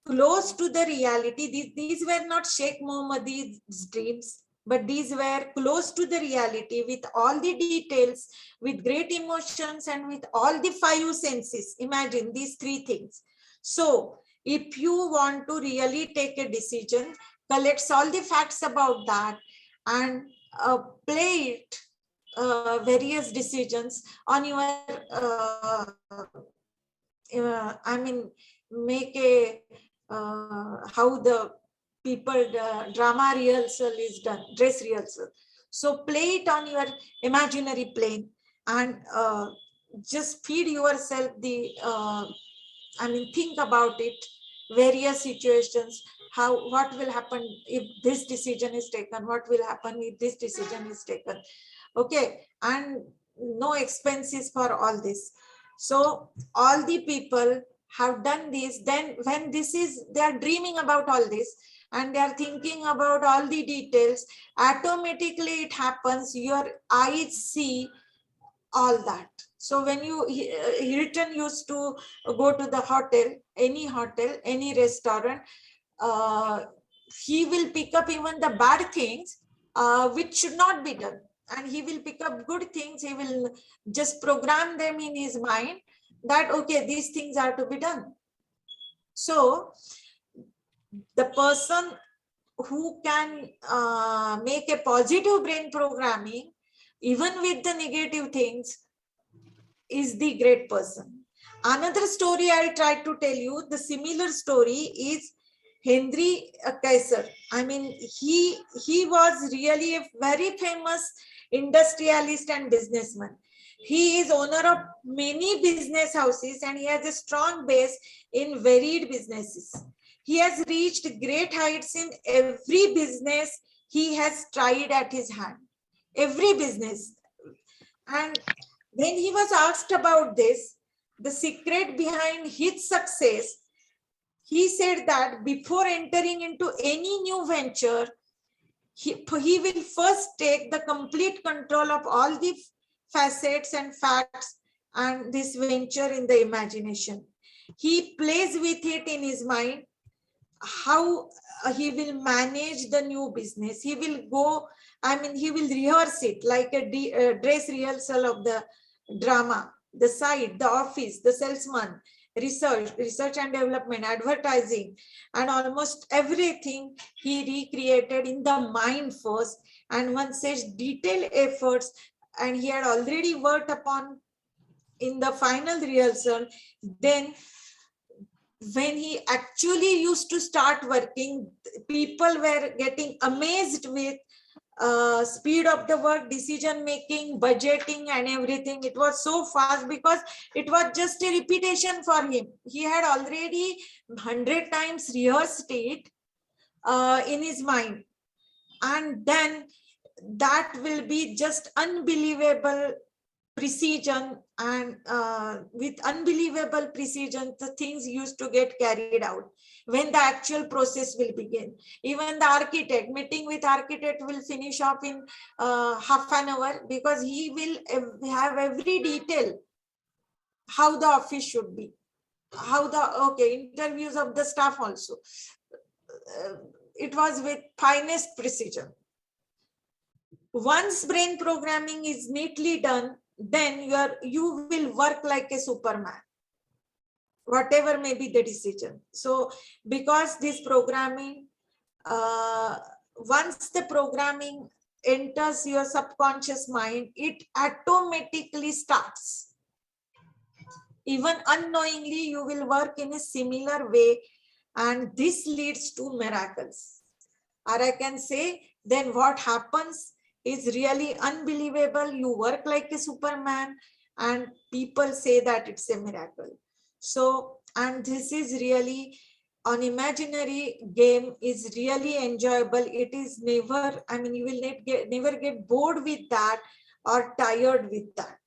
close to the reality, these were not Sheikh Mohammadi's dreams, but these were close to the reality with all the details, with great emotions, and with all the 5 senses. Imagine these 3 things. So if you want to really take a decision, collect all the facts about that and play it various decisions on your, I mean, make a, how the people, drama rehearsal is done, dress rehearsal. So play it on your imaginary plane and just feed yourself the, I mean, think about it, various situations, how, what will happen if this decision is taken, what will happen if this decision is taken. Okay, and no expenses for all this. So all the people have done this. Then when this is, they are dreaming about all this and they are thinking about all the details, automatically it happens, your eyes see all that. So when you, Hilton used to go to the hotel, any restaurant, he will pick up even the bad things which should not be done, and he will pick up good things. He will just program them in his mind that, okay, these things are to be done. So the person who can make a positive brain programming even with the negative things is the great person. Another story I'll try to tell you, the similar story is Henry Kaiser. I mean, he was really a very famous industrialist and businessman. He is owner of many business houses and he has a strong base in varied businesses. He has reached great heights in every business he has tried at his hand. Every business. And when he was asked about this, the secret behind his success, he said that before entering into any new venture, he will first take the complete control of all the facets and facts and this venture in the imagination. He plays with it in his mind, how he will manage the new business. He will go, I mean, he will rehearse it like a dress rehearsal of the drama, the site, the office, the salesman, research and development, advertising, and almost everything he recreated in the mind first. And one such detailed efforts, and he had already worked upon in the final rehearsal. Then when he actually used to start working, people were getting amazed with speed of the work, decision making, budgeting and everything. It was so fast because it was just a repetition for him. He had already 100 times rehearsed it in his mind, and then that will be just unbelievable precision, and with unbelievable precision the things used to get carried out when the actual process will begin. Even the architect, meeting with architect will finish off in half an hour, because he will have every detail how the office should be, how the interviews of the staff also. It was with finest precision. Once brain programming is neatly done, then you will work like a Superman, whatever may be the decision. So because this programming, once the programming enters your subconscious mind, it automatically starts. Even unknowingly, you will work in a similar way, and this leads to miracles. Or I can say, then what happens is really unbelievable. You work like a Superman and people say that it's a miracle. So, and this is really, an imaginary game is really enjoyable. It is never, I mean, you will never get bored with that or tired with that.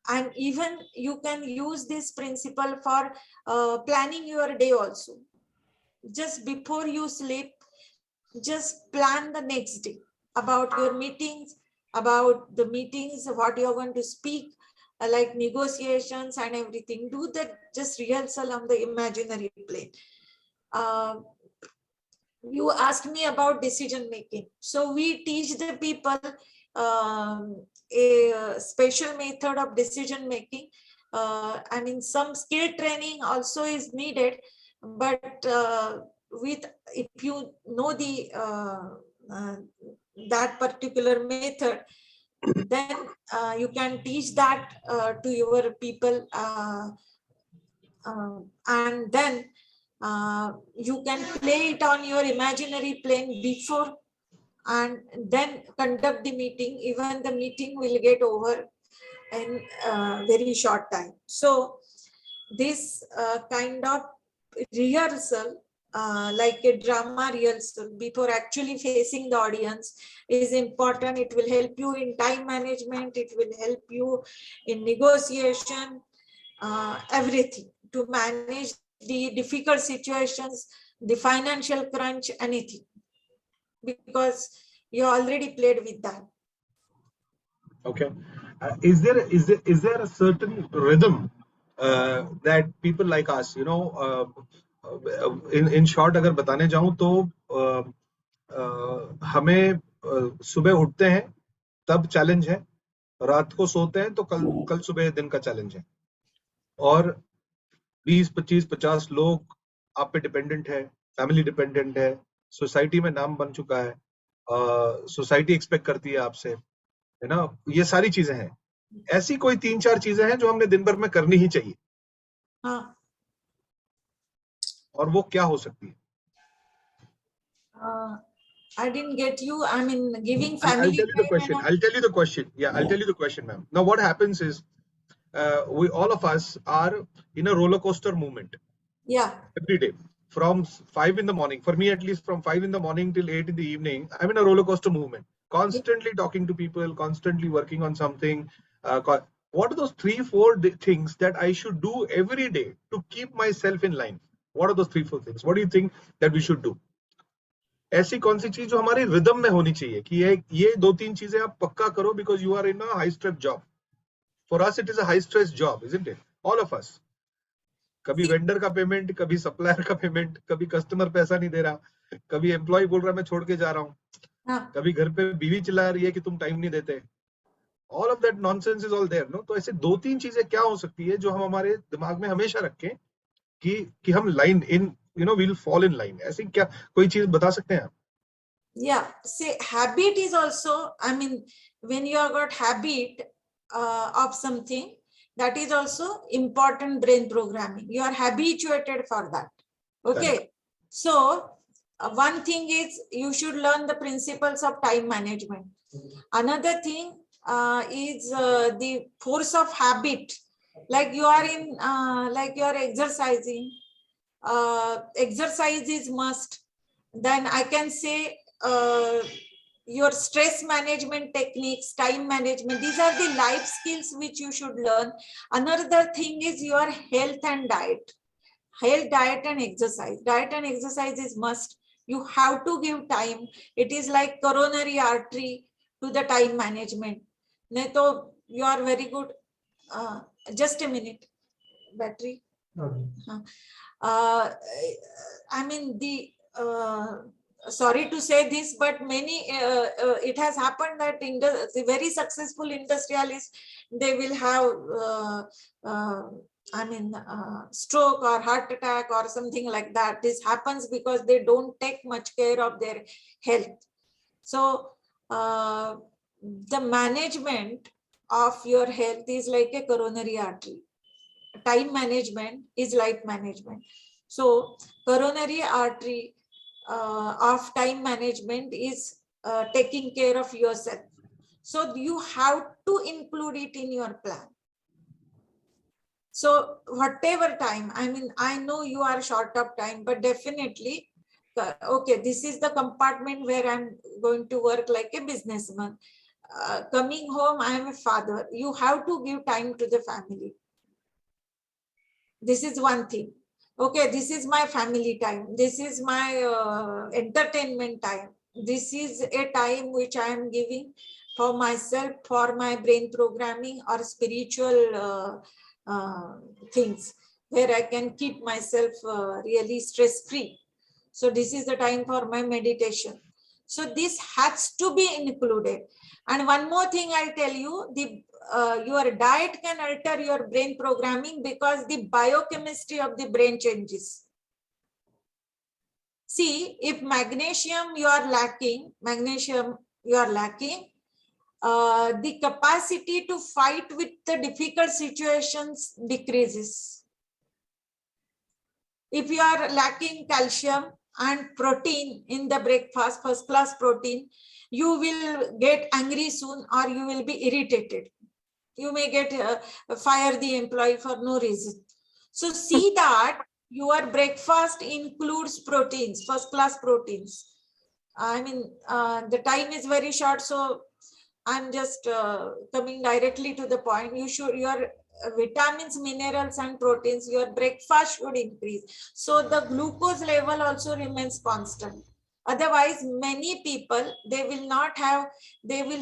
And even you can use this principle for planning your day also. Just before you sleep, just plan the next day about your meetings, about the meetings, what you're going to speak, like negotiations and everything. Do that, just rehearsal on the imaginary plane. You asked me about decision making. So we teach the people a special method of decision making. I mean, some skill training also is needed, but if you know the that particular method, then you can teach that to your people, and then you can play it on your imaginary plane before, and then conduct the meeting. Even the meeting will get over in very short time. So this kind of rehearsal, like a drama rehearsal before actually facing the audience, is important. It will help you in time management, it will help you in negotiation, everything, to manage the difficult situations, the financial crunch, anything, because you already played with that. Okay. Is there a certain rhythm that people like us, in short, अगर बताने जाऊं तो हमें सुबह उठते हैं तब challenge है, रात को सोते हैं तो कल सुबह दिन का चैलेंज है, और 20, 25, 50 लोग आप पे डिपेंडेंट है, फैमिली डिपेंडेंट है, सोसाइटी में नाम बन चुका है, सोसाइटी एक्सपेक्ट करती है आपसे, है ना, ये सारी चीजें हैं। ऐसी कोई 3-4 चीजें हैं जो हमने दिन भर में करनी ही चाहिए, हाँ, और वो क्या हो सकती है? I didn't get you. I mean, giving I'll family. tell you the question. I'll tell you the question. Yeah, I'll tell you the question, ma'am. Now, what happens is, we all of us are in a roller coaster movement. Yeah. Every day, from 5 in the morning. For me, at least, from 5 in the morning till 8 in the evening, I'm in a roller coaster movement. Constantly talking to people, constantly working on something. What are those 3-4 things that I should do every day to keep myself in line? What are those 3-4 things? What do you think that we should do? ऐसी कौन सी चीज जो हमारे rhythm में होनी चाहिए कि ये 2-3 चीजें आप पक्का करो, because you are in a high stress job. For us it is a high stress job, isn't it? All of us. कभी वेंडर का पेमेंट, कभी सप्लायर का पेमेंट, कभी कस्टमर पैसा नहीं दे रहा, कभी एम्प्लॉय बोल रहा मैं छोड़ के जा रहा हूँ, कभी घर पे बीवी चिल्ला रही है कि तुम टाइम नहीं देते. All of that nonsense is all there, no? तो ऐसे 2-3 चीजें क्या हो सकती है जो हम हमारे दिमाग में हमेशा रखें कि हम line in, we'll fall in line. ऐसी क्या कोई चीज बता सकते हैं आप? Yeah, say habit is also, I mean, when you have got habit of something, that is also important brain programming. You are habituated for that. Okay. Correct. So one thing is you should learn the principles of time management. Another thing is the force of habit. Like you are in, like you are exercising. Exercise is must. Then I can say your stress management techniques, time management, these are the life skills which you should learn. Another thing is your health and diet. Health, diet and exercise. Diet and exercise is must. You have to give time. It is like coronary artery to the time management. Neto, you are very good. Just a minute. Battery. Okay. I mean, sorry to say this, but many, it has happened that the very successful industrialists, they will have, stroke or heart attack or something like that. This happens because they don't take much care of their health. So the management of your health is like a coronary artery. Time management is life management. So coronary artery of time management is taking care of yourself. So you have to include it in your plan. So whatever time, I mean, I know you are short of time, but definitely, okay, this is the compartment where I'm going to work like a businessman. Coming home, I am a father. You have to give time to the family. This is one thing. Okay, this is my family time. This is my entertainment time. This is a time which I am giving for myself, for my brain programming or spiritual things, where I can keep myself really stress-free. So this is the time for my meditation. So this has to be included. And one more thing I'll tell you, your diet can alter your brain programming because the biochemistry of the brain changes. See, if magnesium you are lacking, the capacity to fight with the difficult situations decreases. If you are lacking calcium and protein in the breakfast, first class protein, you will get angry soon, or you will be irritated. You may get fire the employee for no reason. So see that your breakfast includes proteins, first class proteins. I mean, the time is very short, so I'm just coming directly to the point. Your vitamins, minerals, and proteins, your breakfast should increase. So the glucose level also remains constant. Otherwise, many people, they will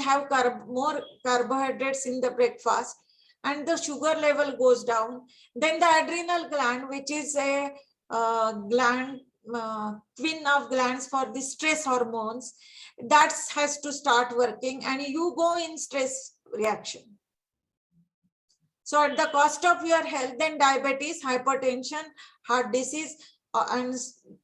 have more carbohydrates in the breakfast, and the sugar level goes down. Then the adrenal gland, which is a gland, twin of glands for the stress hormones, that has to start working, and you go in stress reaction. So at the cost of your health, then diabetes, hypertension, heart disease, and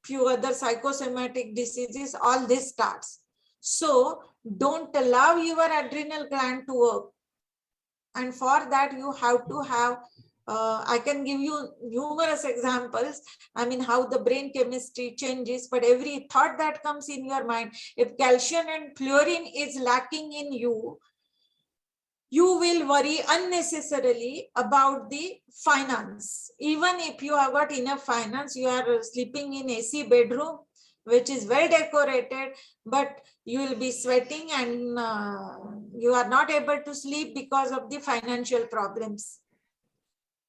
few other psychosomatic diseases, all this starts. So don't allow your adrenal gland to work. And for that, you have to have, I can give you numerous examples. I mean, how the brain chemistry changes, but every thought that comes in your mind, if calcium and fluorine is lacking in you, you will worry unnecessarily about the finance. Even if you have got enough finance, you are sleeping in AC bedroom, which is well decorated, but you will be sweating, and you are not able to sleep because of the financial problems.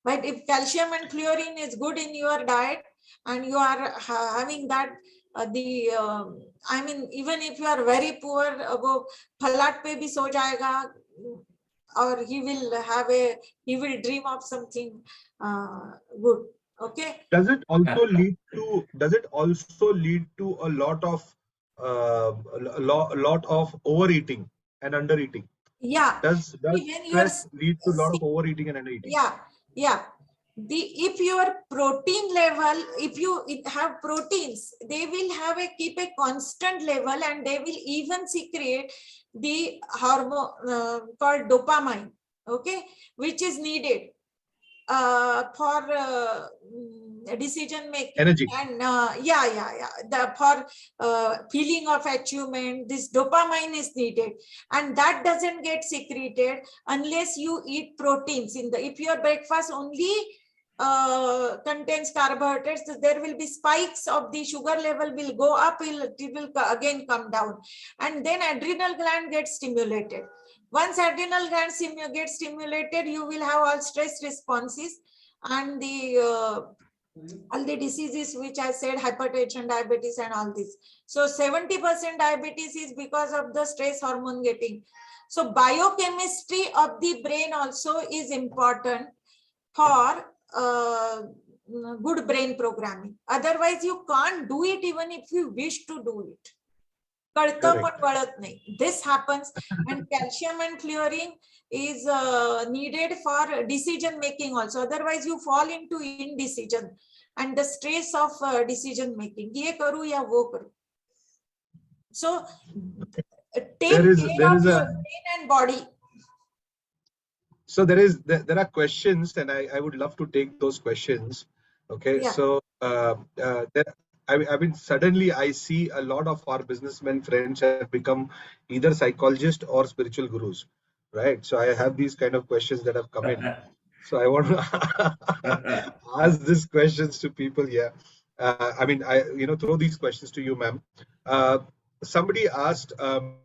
But if calcium and fluorine is good in your diet, and you are having that, I mean, even if you are very poor, wo phalat pe bhi so jayega, or he will dream of something good. Okay. Does it also lead to a lot of overeating and undereating? Yeah. Does When you are, stress lead to a lot of overeating and undereating? yeah. If your protein level, if you have proteins, they will keep a constant level, and they will even secrete the hormone called dopamine, okay, which is needed for decision making, Energy. and for feeling of achievement. This dopamine is needed, and that doesn't get secreted unless you eat proteins. If your breakfast only contains carbohydrates, there will be spikes of the sugar level, will go up, it will again come down, and then adrenal gland gets stimulated. Once adrenal gland gets stimulated, you will have all stress responses, and all the diseases which I said, hypertension, diabetes, and all this. So 70% diabetes is because of the stress hormone getting. So biochemistry of the brain also is important for good brain programming. Otherwise, you can't do it even if you wish to do it. This happens, and calcium and fluorine is needed for decision making also. Otherwise, you fall into indecision and the stress of decision making. Ye karu ya wo karu. So take care of your brain and body. So there are questions, and I would love to take those questions. Okay, yeah. So I mean, suddenly I see a lot of our businessmen friends have become either psychologists or spiritual gurus, right? So I have these kind of questions that have come in. So I want to ask these questions to people here. I mean, throw these questions to you, ma'am. Somebody asked,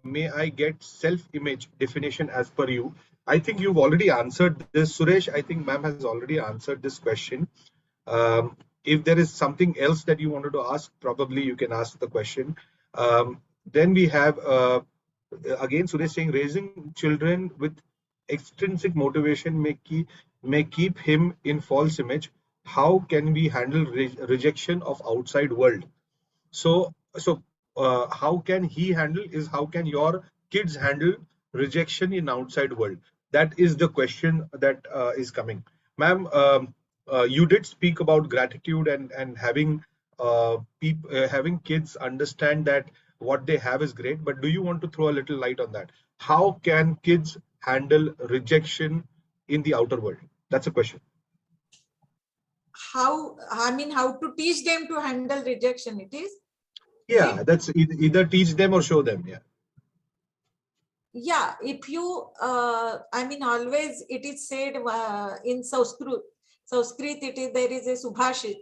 may I get self-image definition as per you? I think you've already answered this, Suresh. I think ma'am has already answered this question. If there is something else that you wanted to ask, probably you can ask the question. Then we have, again, Suresh saying, raising children with extrinsic motivation may keep him in false image. How can we handle rejection of outside world? So how can he handle is how can your kids handle rejection in outside world? That is the question that is coming. Ma'am, you did speak about gratitude and having having kids understand that what they have is great, but do you want to throw a little light on that? how can kids handle rejection in the outer world? That's a question. How, I mean, how to teach them to handle rejection, it is? Yeah, that's either teach them or show them. Yeah. Yeah, if you, I mean, always it is said in Sanskrit, it is, there is a subhashit,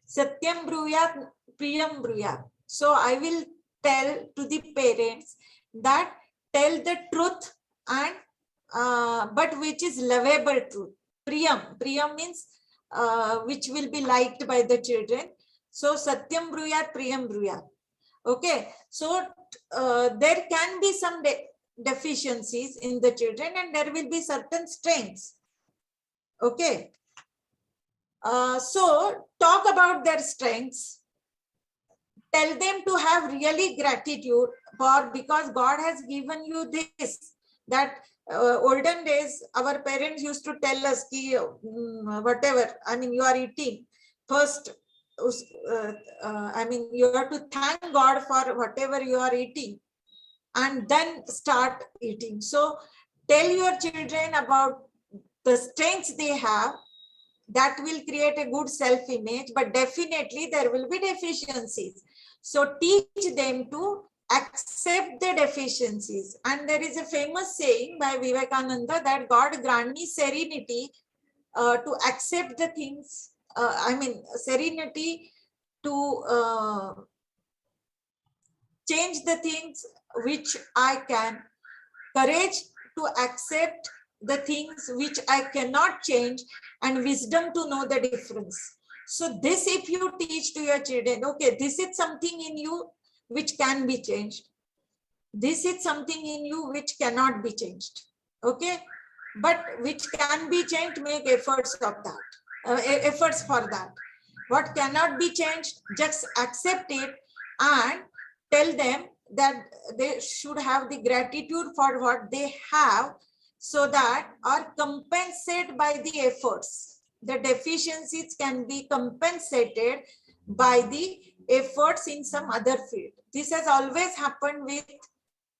Satyam bruyat, Priyam bruyat. So I will tell to the parents that tell the truth, and but which is lovable truth. Priyam means which will be liked by the children. So Satyam bruyat, Priyam bruyat. Okay, so there can be some deficiencies in the children, and there will be certain strengths. Okay, so talk about their strengths. Tell them to have really gratitude for, because God has given you this. That olden days, our parents used to tell us, ki, whatever, I mean, you are eating first. I mean, you have to thank God for whatever you are eating, and then start eating. So tell your children about the strengths they have. That will create a good self-image, but definitely there will be deficiencies. So teach them to accept the deficiencies. And there is a famous saying by Vivekananda that God grant me serenity to accept the things, I mean, serenity to change the things which I can, courage to accept the things which I cannot change, and wisdom to know the difference. So this, if you teach to your children, okay, this is something in you which can be changed. This is something in you which cannot be changed. Okay, but which can be changed, make efforts of that, efforts for that. What cannot be changed, just accept it and tell them that they should have the gratitude for what they have, so that, or compensate by the efforts. The deficiencies can be compensated by the efforts in some other field. This has always happened with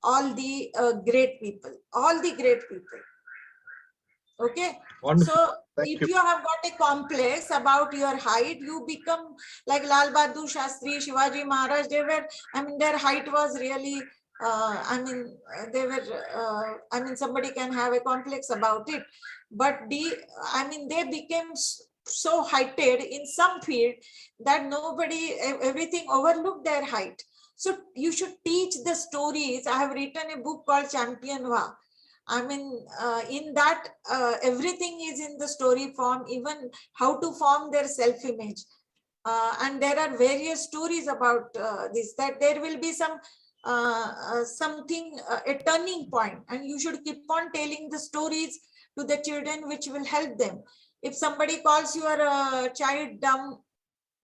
all the great people, Okay. Wonderful. So Thank if you. you have got a complex about your height, you become like Lal Bahadur Shastri, Shivaji Maharaj. They were, I mean, their height was really, I mean, they were, I mean, somebody can have a complex about it, but I mean, they became so heighted in some field that nobody, everything overlooked their height. So you should teach the stories. I have written a book called Champion Va. I mean, in that, everything is in the story form, even how to form their self-image. And there are various stories about this, that there will be some something, a turning point, and you should keep on telling the stories to the children, which will help them. If somebody calls your child dumb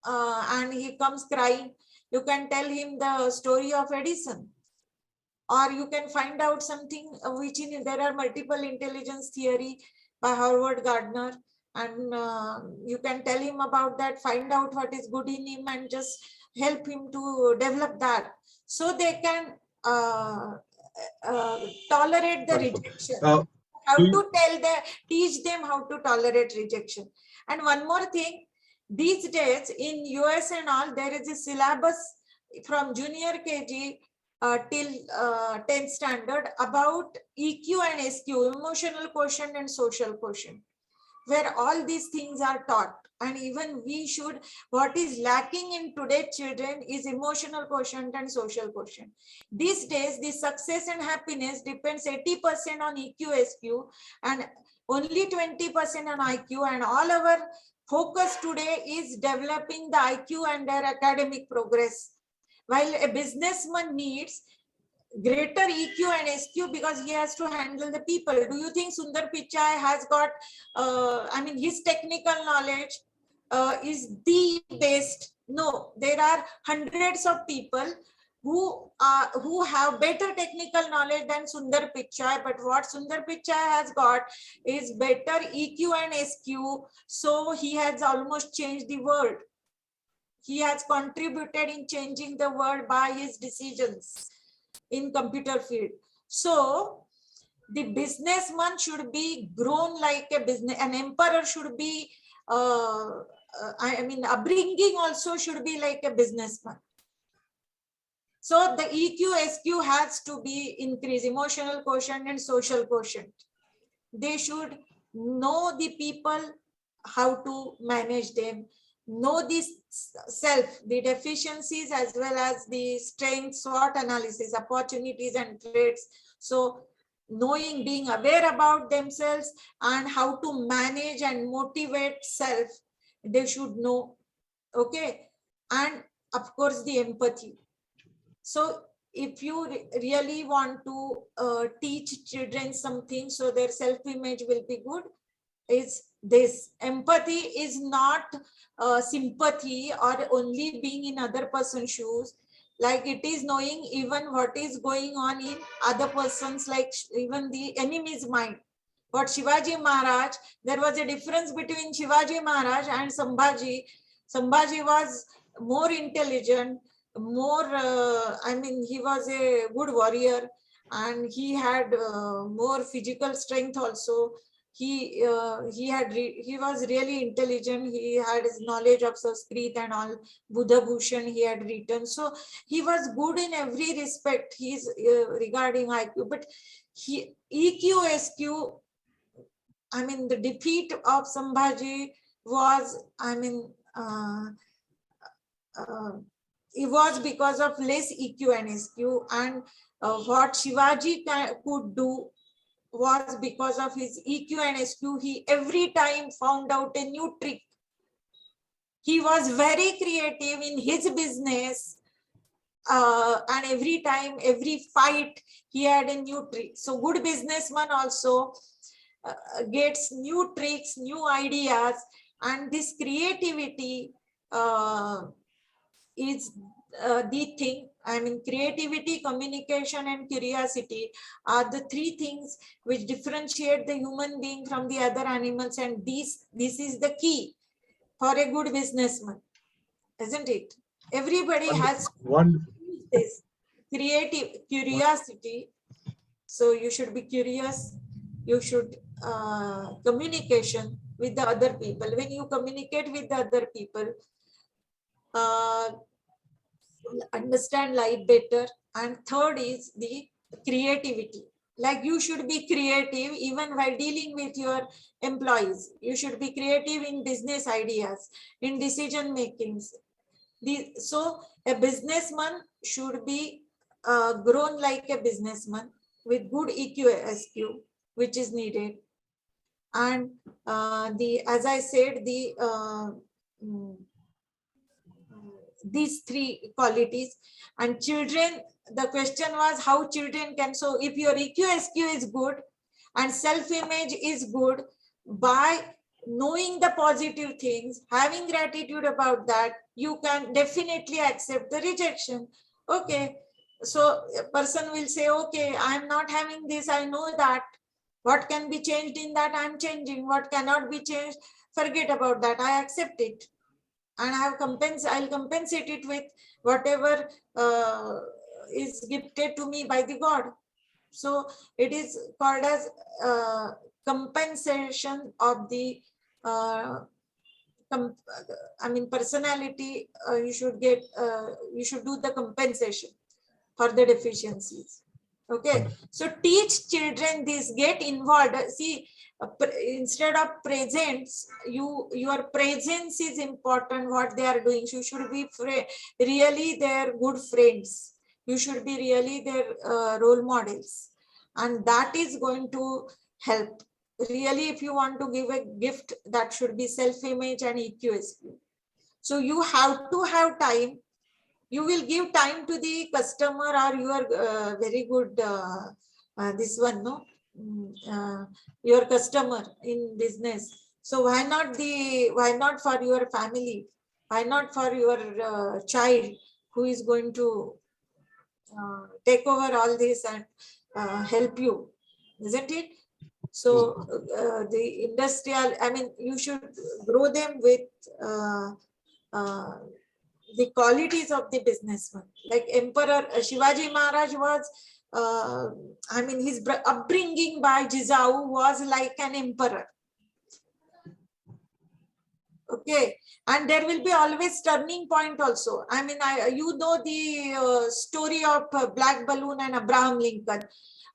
and he comes crying, you can tell him the story of Edison. Or you can find out something which there are multiple intelligence theory by Howard Gardner, and you can tell him about that, find out what is good in him, and just help him to develop that, so they can tolerate the Wonderful. rejection. Do you- Teach them how to tolerate rejection. And one more thing, these days in US and all, there is a syllabus from junior KG till 10th standard about EQ and SQ, emotional quotient and social quotient, where all these things are taught. And even we should, what is lacking in today's children is emotional quotient and social quotient. These days, the success and happiness depends 80% on EQ, SQ, and only 20% on IQ. And all our focus today is developing the IQ and their academic progress. While a businessman needs greater EQ and SQ because he has to handle the people. Do you think Sundar Pichai has got, I mean, his technical knowledge is the best? No, there are hundreds of people who have better technical knowledge than Sundar Pichai, but what Sundar Pichai has got is better EQ and SQ. So he has almost changed the world. He has contributed in changing the world by his decisions in computer field. So the businessman should be grown like a business. An emperor should be, I mean, upbringing also should be like a businessman. So the EQ, SQ has to be increased, emotional quotient and social quotient. They should know the people, how to manage them, know the self, the deficiencies as well as the strengths, SWOT analysis, opportunities and threats. So knowing, being aware about themselves and how to manage and motivate self, they should know. Okay. And of course, the empathy. So if you really want to teach children something so their self-image will be good, is this. Empathy is not sympathy or only being in other person's shoes. Like it is knowing even what is going on in other person's, like even the enemy's mind. But Shivaji Maharaj, there was a difference between Shivaji Maharaj and Sambhaji. Sambhaji was more intelligent, more, I mean, he was a good warrior and he had more physical strength also. He was really intelligent. He had his knowledge of Sanskrit and all. Buddha Bhushan he had written. So he was good in every respect. He's regarding IQ, but EQ, SQ, I mean, the defeat of Sambhaji was, I mean, it was because of less EQ and SQ, and what Shivaji could do was because of his EQ and SQ. He every time found out a new trick. He was very creative in his business, and every time, every fight, he had a new trick. So good businessman also gets new tricks, new ideas, and this creativity is the thing. I mean, creativity, communication, and curiosity are the three things which differentiate the human being from the other animals, and this is the key for a good businessman, isn't it? Everybody has this creative curiosity. So you should be curious. You should communication with the other people. When you communicate with the other people, understand life better. And third is the creativity. Like you should be creative even while dealing with your employees. You should be creative in business ideas, in decision makings. So a businessman should be grown like a businessman with good EQ, SQ, which is needed. And as I said, these three qualities. And children, the question was how children can. So if your EQ, SQ is good and self-image is good, by knowing the positive things, having gratitude about that, you can definitely accept the rejection. Okay, so a person will say, okay, I'm not having this, I know that. What can be changed in that, I'm changing. What cannot be changed, forget about that, I accept it. And I'll compensate it with whatever is gifted to me by the God. So it is called as compensation of the personality. You should do the compensation for the deficiencies. Okay, so teach children this, get involved. See, instead of presents, your presence is important, what they are doing. You should be really their good friends. You should be really their role models, and that is going to help. Really, if you want to give a gift, that should be self-image and EQ-SQ. So you have to have time. You will give time to the customer, or you are very good, this one, no? Your customer in business. So why not for your family? Why not for your child who is going to take over all this and help you, isn't it? So the industrial, I mean, you should grow them with the qualities of the businessman. Like Emperor Shivaji Maharaj was I mean, his upbringing by Jizao was like an emperor. Okay, and there will be always turning point also. I mean, you know the story of Black Balloon and Abraham Lincoln.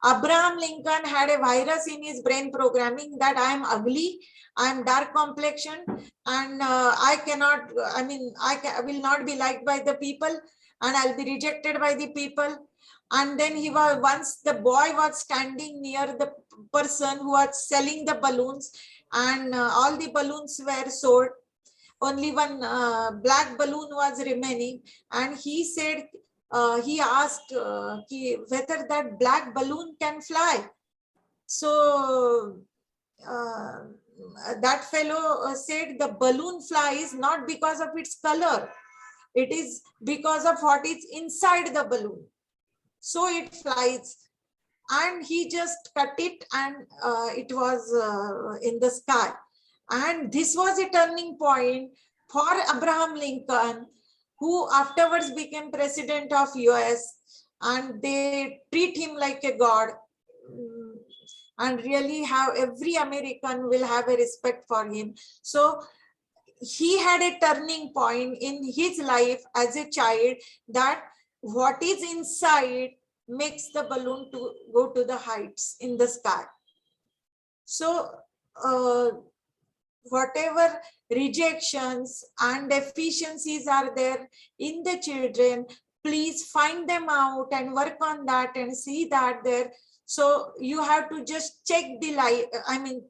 Abraham Lincoln had a virus in his brain programming that I am ugly, I am dark complexion, and I cannot, I mean, I will not be liked by the people, and I'll be rejected by the people. And then he was, once the boy was standing near the person who was selling the balloons, and all the balloons were sold. Only one black balloon was remaining, and he said, he asked whether that black balloon can fly. So that fellow said the balloon flies not because of its color, it is because of what is inside the balloon. So it flies. And he just cut it, and it was in the sky. And this was a turning point for Abraham Lincoln, who afterwards became president of US, and they treat him like a god, and really have every American will have a respect for him. So he had a turning point in his life as a child, that what is inside makes the balloon to go to the heights in the sky. So whatever rejections and deficiencies are there in the children, please find them out and work on that and see that there. So you have to just check the life, I mean,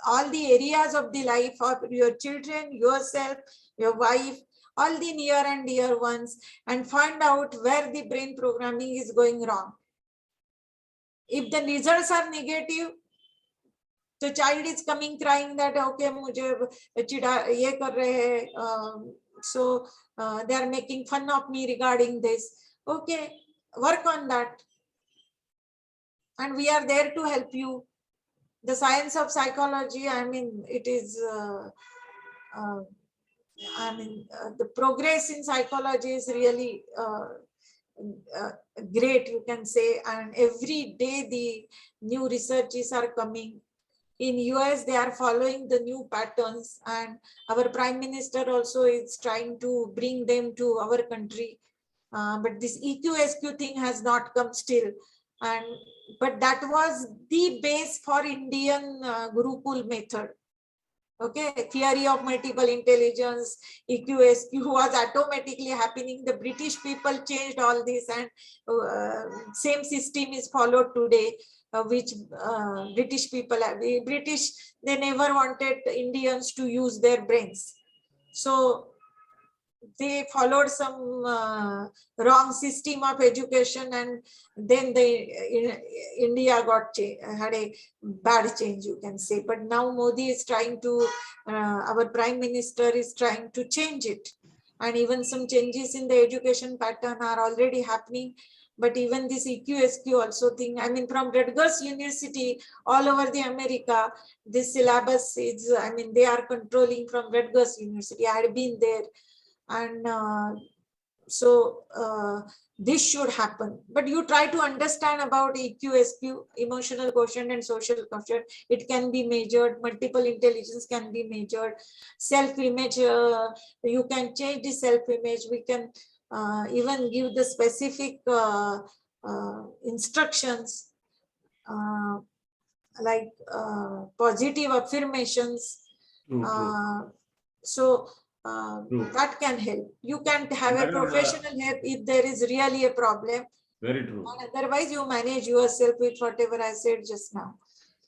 all the areas of the life of your children, yourself, your wife, all the near and dear ones, and find out where the brain programming is going wrong. If the results are negative, the child is coming crying that okay, mujhe chida ye kar rahe hai, so they are making fun of me regarding this. Okay, work on that, and we are there to help you. The science of psychology, I mean, it is the progress in psychology is really great, you can say, and every day the new researches are coming. In US, they are following the new patterns, and our Prime Minister also is trying to bring them to our country. But this EQ-SQ thing has not come still. But that was the base for Indian Gurukul method. Okay, theory of multiple intelligence, EQ-SQ was automatically happening. The British people changed all this, and same system is followed today, which British people have. The British, they never wanted Indians to use their brains. So they followed some wrong system of education, and then India had a bad change, you can say. But now Modi is trying to, our Prime Minister is trying to change it, and even some changes in the education pattern are already happening. But even this EQ-SQ also thing, I mean, from Rutgers University all over the America, this syllabus is, I mean, they are controlling from Rutgers University. I had been there. And so this should happen. But you try to understand about EQ-SQ, emotional quotient and social quotient. It can be measured. Multiple intelligence can be measured. Self-image, you can change the self-image. We can even give the specific instructions like positive affirmations. So that can help. You can have a professional help if there is really a problem. Very true. And otherwise, you manage yourself with whatever I said just now.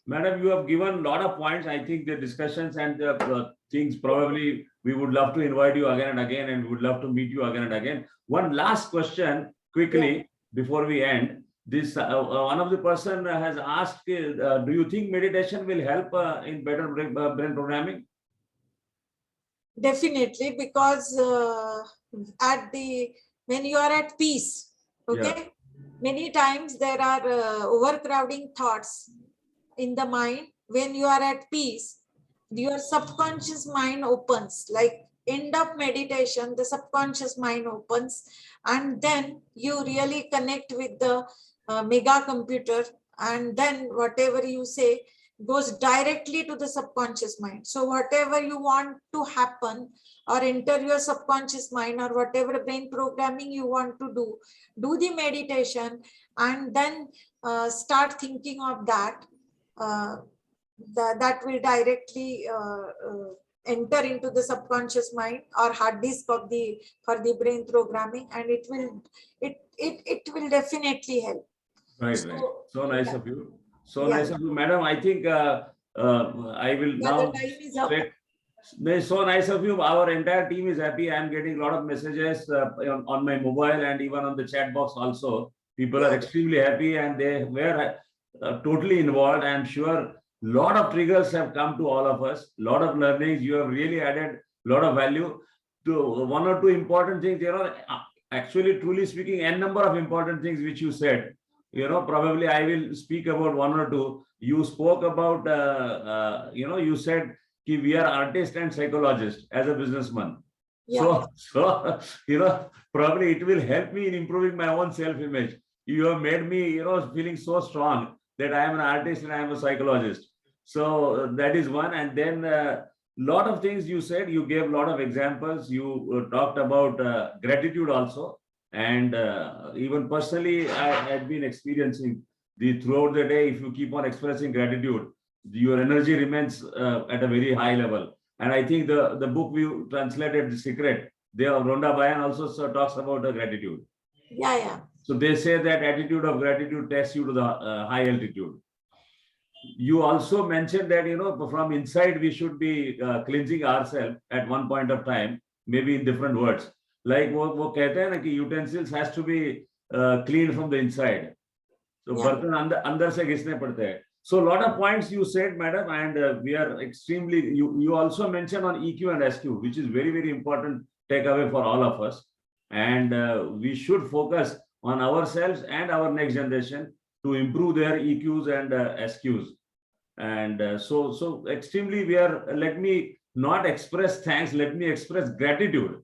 Madam, you have given a lot of points. I think the discussions and the things, probably we would love to invite you again and again, and we would love to meet you again and again. One last question quickly before we end. This one of the person has asked, do you think meditation will help in better brain programming? Definitely, because when you are at peace, okay, many times there are overcrowding thoughts in the mind. When you are at peace, your subconscious mind opens. Like end of meditation, the subconscious mind opens, and then you really connect with the mega computer, and then whatever you say goes directly to the subconscious mind. So whatever you want to happen or enter your subconscious mind, or whatever brain programming you want to do the meditation, and then start thinking of that. That will directly enter into the subconscious mind or hard disk of the for the brain programming, and it will definitely help. Right, So, right. So nice yeah. of you. So Yeah. nice of you, madam. I think I will Yeah, now the time is up. straight. So nice of you. Our entire team is happy. I am getting a lot of messages on my mobile and even on the chat box also. People are Yeah. extremely happy and they were totally involved. I am sure lot of triggers have come to all of us. Lot of learnings. You have really added a lot of value to one or two important things. You know, actually, truly speaking, n number of important things which you said. You know, probably I will speak about one or two. You spoke about, you said we are artists and psychologists as a businessman. Yeah. So, probably it will help me in improving my own self-image. You have made me, feeling so strong that I am an artist and I am a psychologist. So that is one. And then lot of things you said, you gave a lot of examples. You talked about gratitude also. And even personally, I had been experiencing throughout the day, if you keep on expressing gratitude, your energy remains at a very high level. And I think the book we translated, The Secret, Rhonda Byrne also talks about the gratitude. Yeah, yeah. So they say that attitude of gratitude takes you to the high altitude. You also mentioned that, from inside we should be cleansing ourselves at one point of time, maybe in different words. Like वो कहते हैं ना कि utensils has to be cleaned from the inside. So बर्तन अंदर से घिसने पड़ते हैं. So a lot of points you said, madam, and we are extremely. You also mentioned on EQ and SQ, which is very, very important takeaway for all of us. And we should focus on ourselves and our next generation to improve their EQs and SQs. And so extremely we are. Let me not express thanks. Let me express gratitude.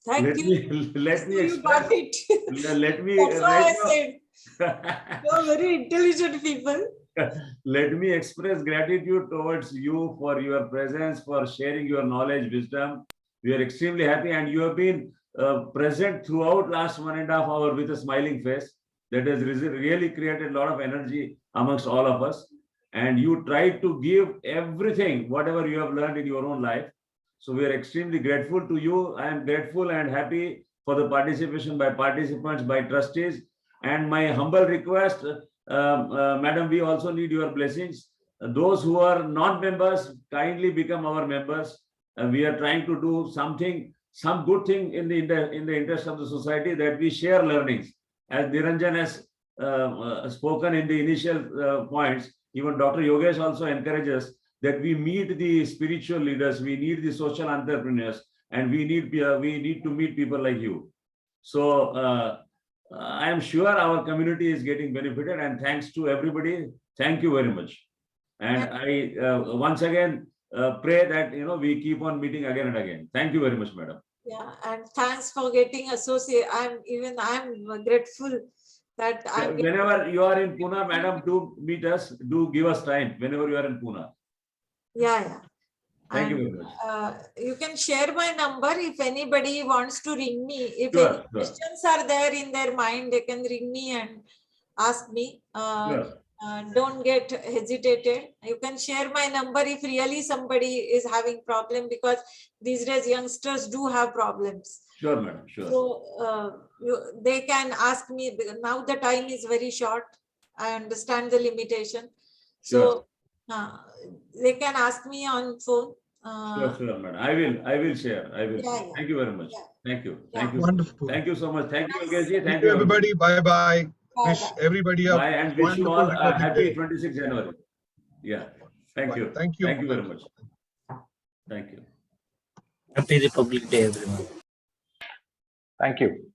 Thank you. Let me So you got express. it. Let me. That's why I right said you're very intelligent people. Let me express gratitude towards you for your presence, for sharing your knowledge, wisdom. We are extremely happy, and you have been present throughout last 1.5 hours with a smiling face. That has really created a lot of energy amongst all of us. And you tried to give everything, whatever you have learned in your own life. So we are extremely grateful to you. I am grateful and happy for the participation by participants, by trustees. And my humble request, madam, we also need your blessings. Those who are not members, kindly become our members. We are trying to do something, some good thing in the interest of the society, that we share learnings. As Niranjan has spoken in the initial points, even Dr. Yogesh also encourages that we meet the spiritual leaders, we need the social entrepreneurs, and we need to meet people like you. So I am sure our community is getting benefited, and thanks to everybody. Thank you very much. And I once again pray that we keep on meeting again and again. Thank you very much, madam. Yeah, and thanks for getting associated. I'm grateful that whenever you are in Pune, madam, do meet us, do give us time whenever you are in Pune. Yeah. Thank you very much. You can share my number if anybody wants to ring me. If Sure, any sure. questions are there in their mind, they can ring me and ask me. Sure. Don't get hesitated. You can share my number if really somebody is having problem, because these days youngsters do have problems. Sure, madam. Sure. So they can ask me. Now the time is very short. I understand the limitation. So they can ask me on phone. Sure, madam. I will share. I will. Yeah. Thank you very much. Yeah. Thank you. Yeah. Thank you. Wonderful. Thank you so much. Thank you, Yogesh. Thank Thank you, you, everybody. Bye bye. Wish Bye-bye. everybody a Bye, and wish you wonderful all a Republic happy Day. 26 January. Yeah. Thank you. Thank you. Thank you very much. Thank you. Happy Republic Day, everyone. Thank you.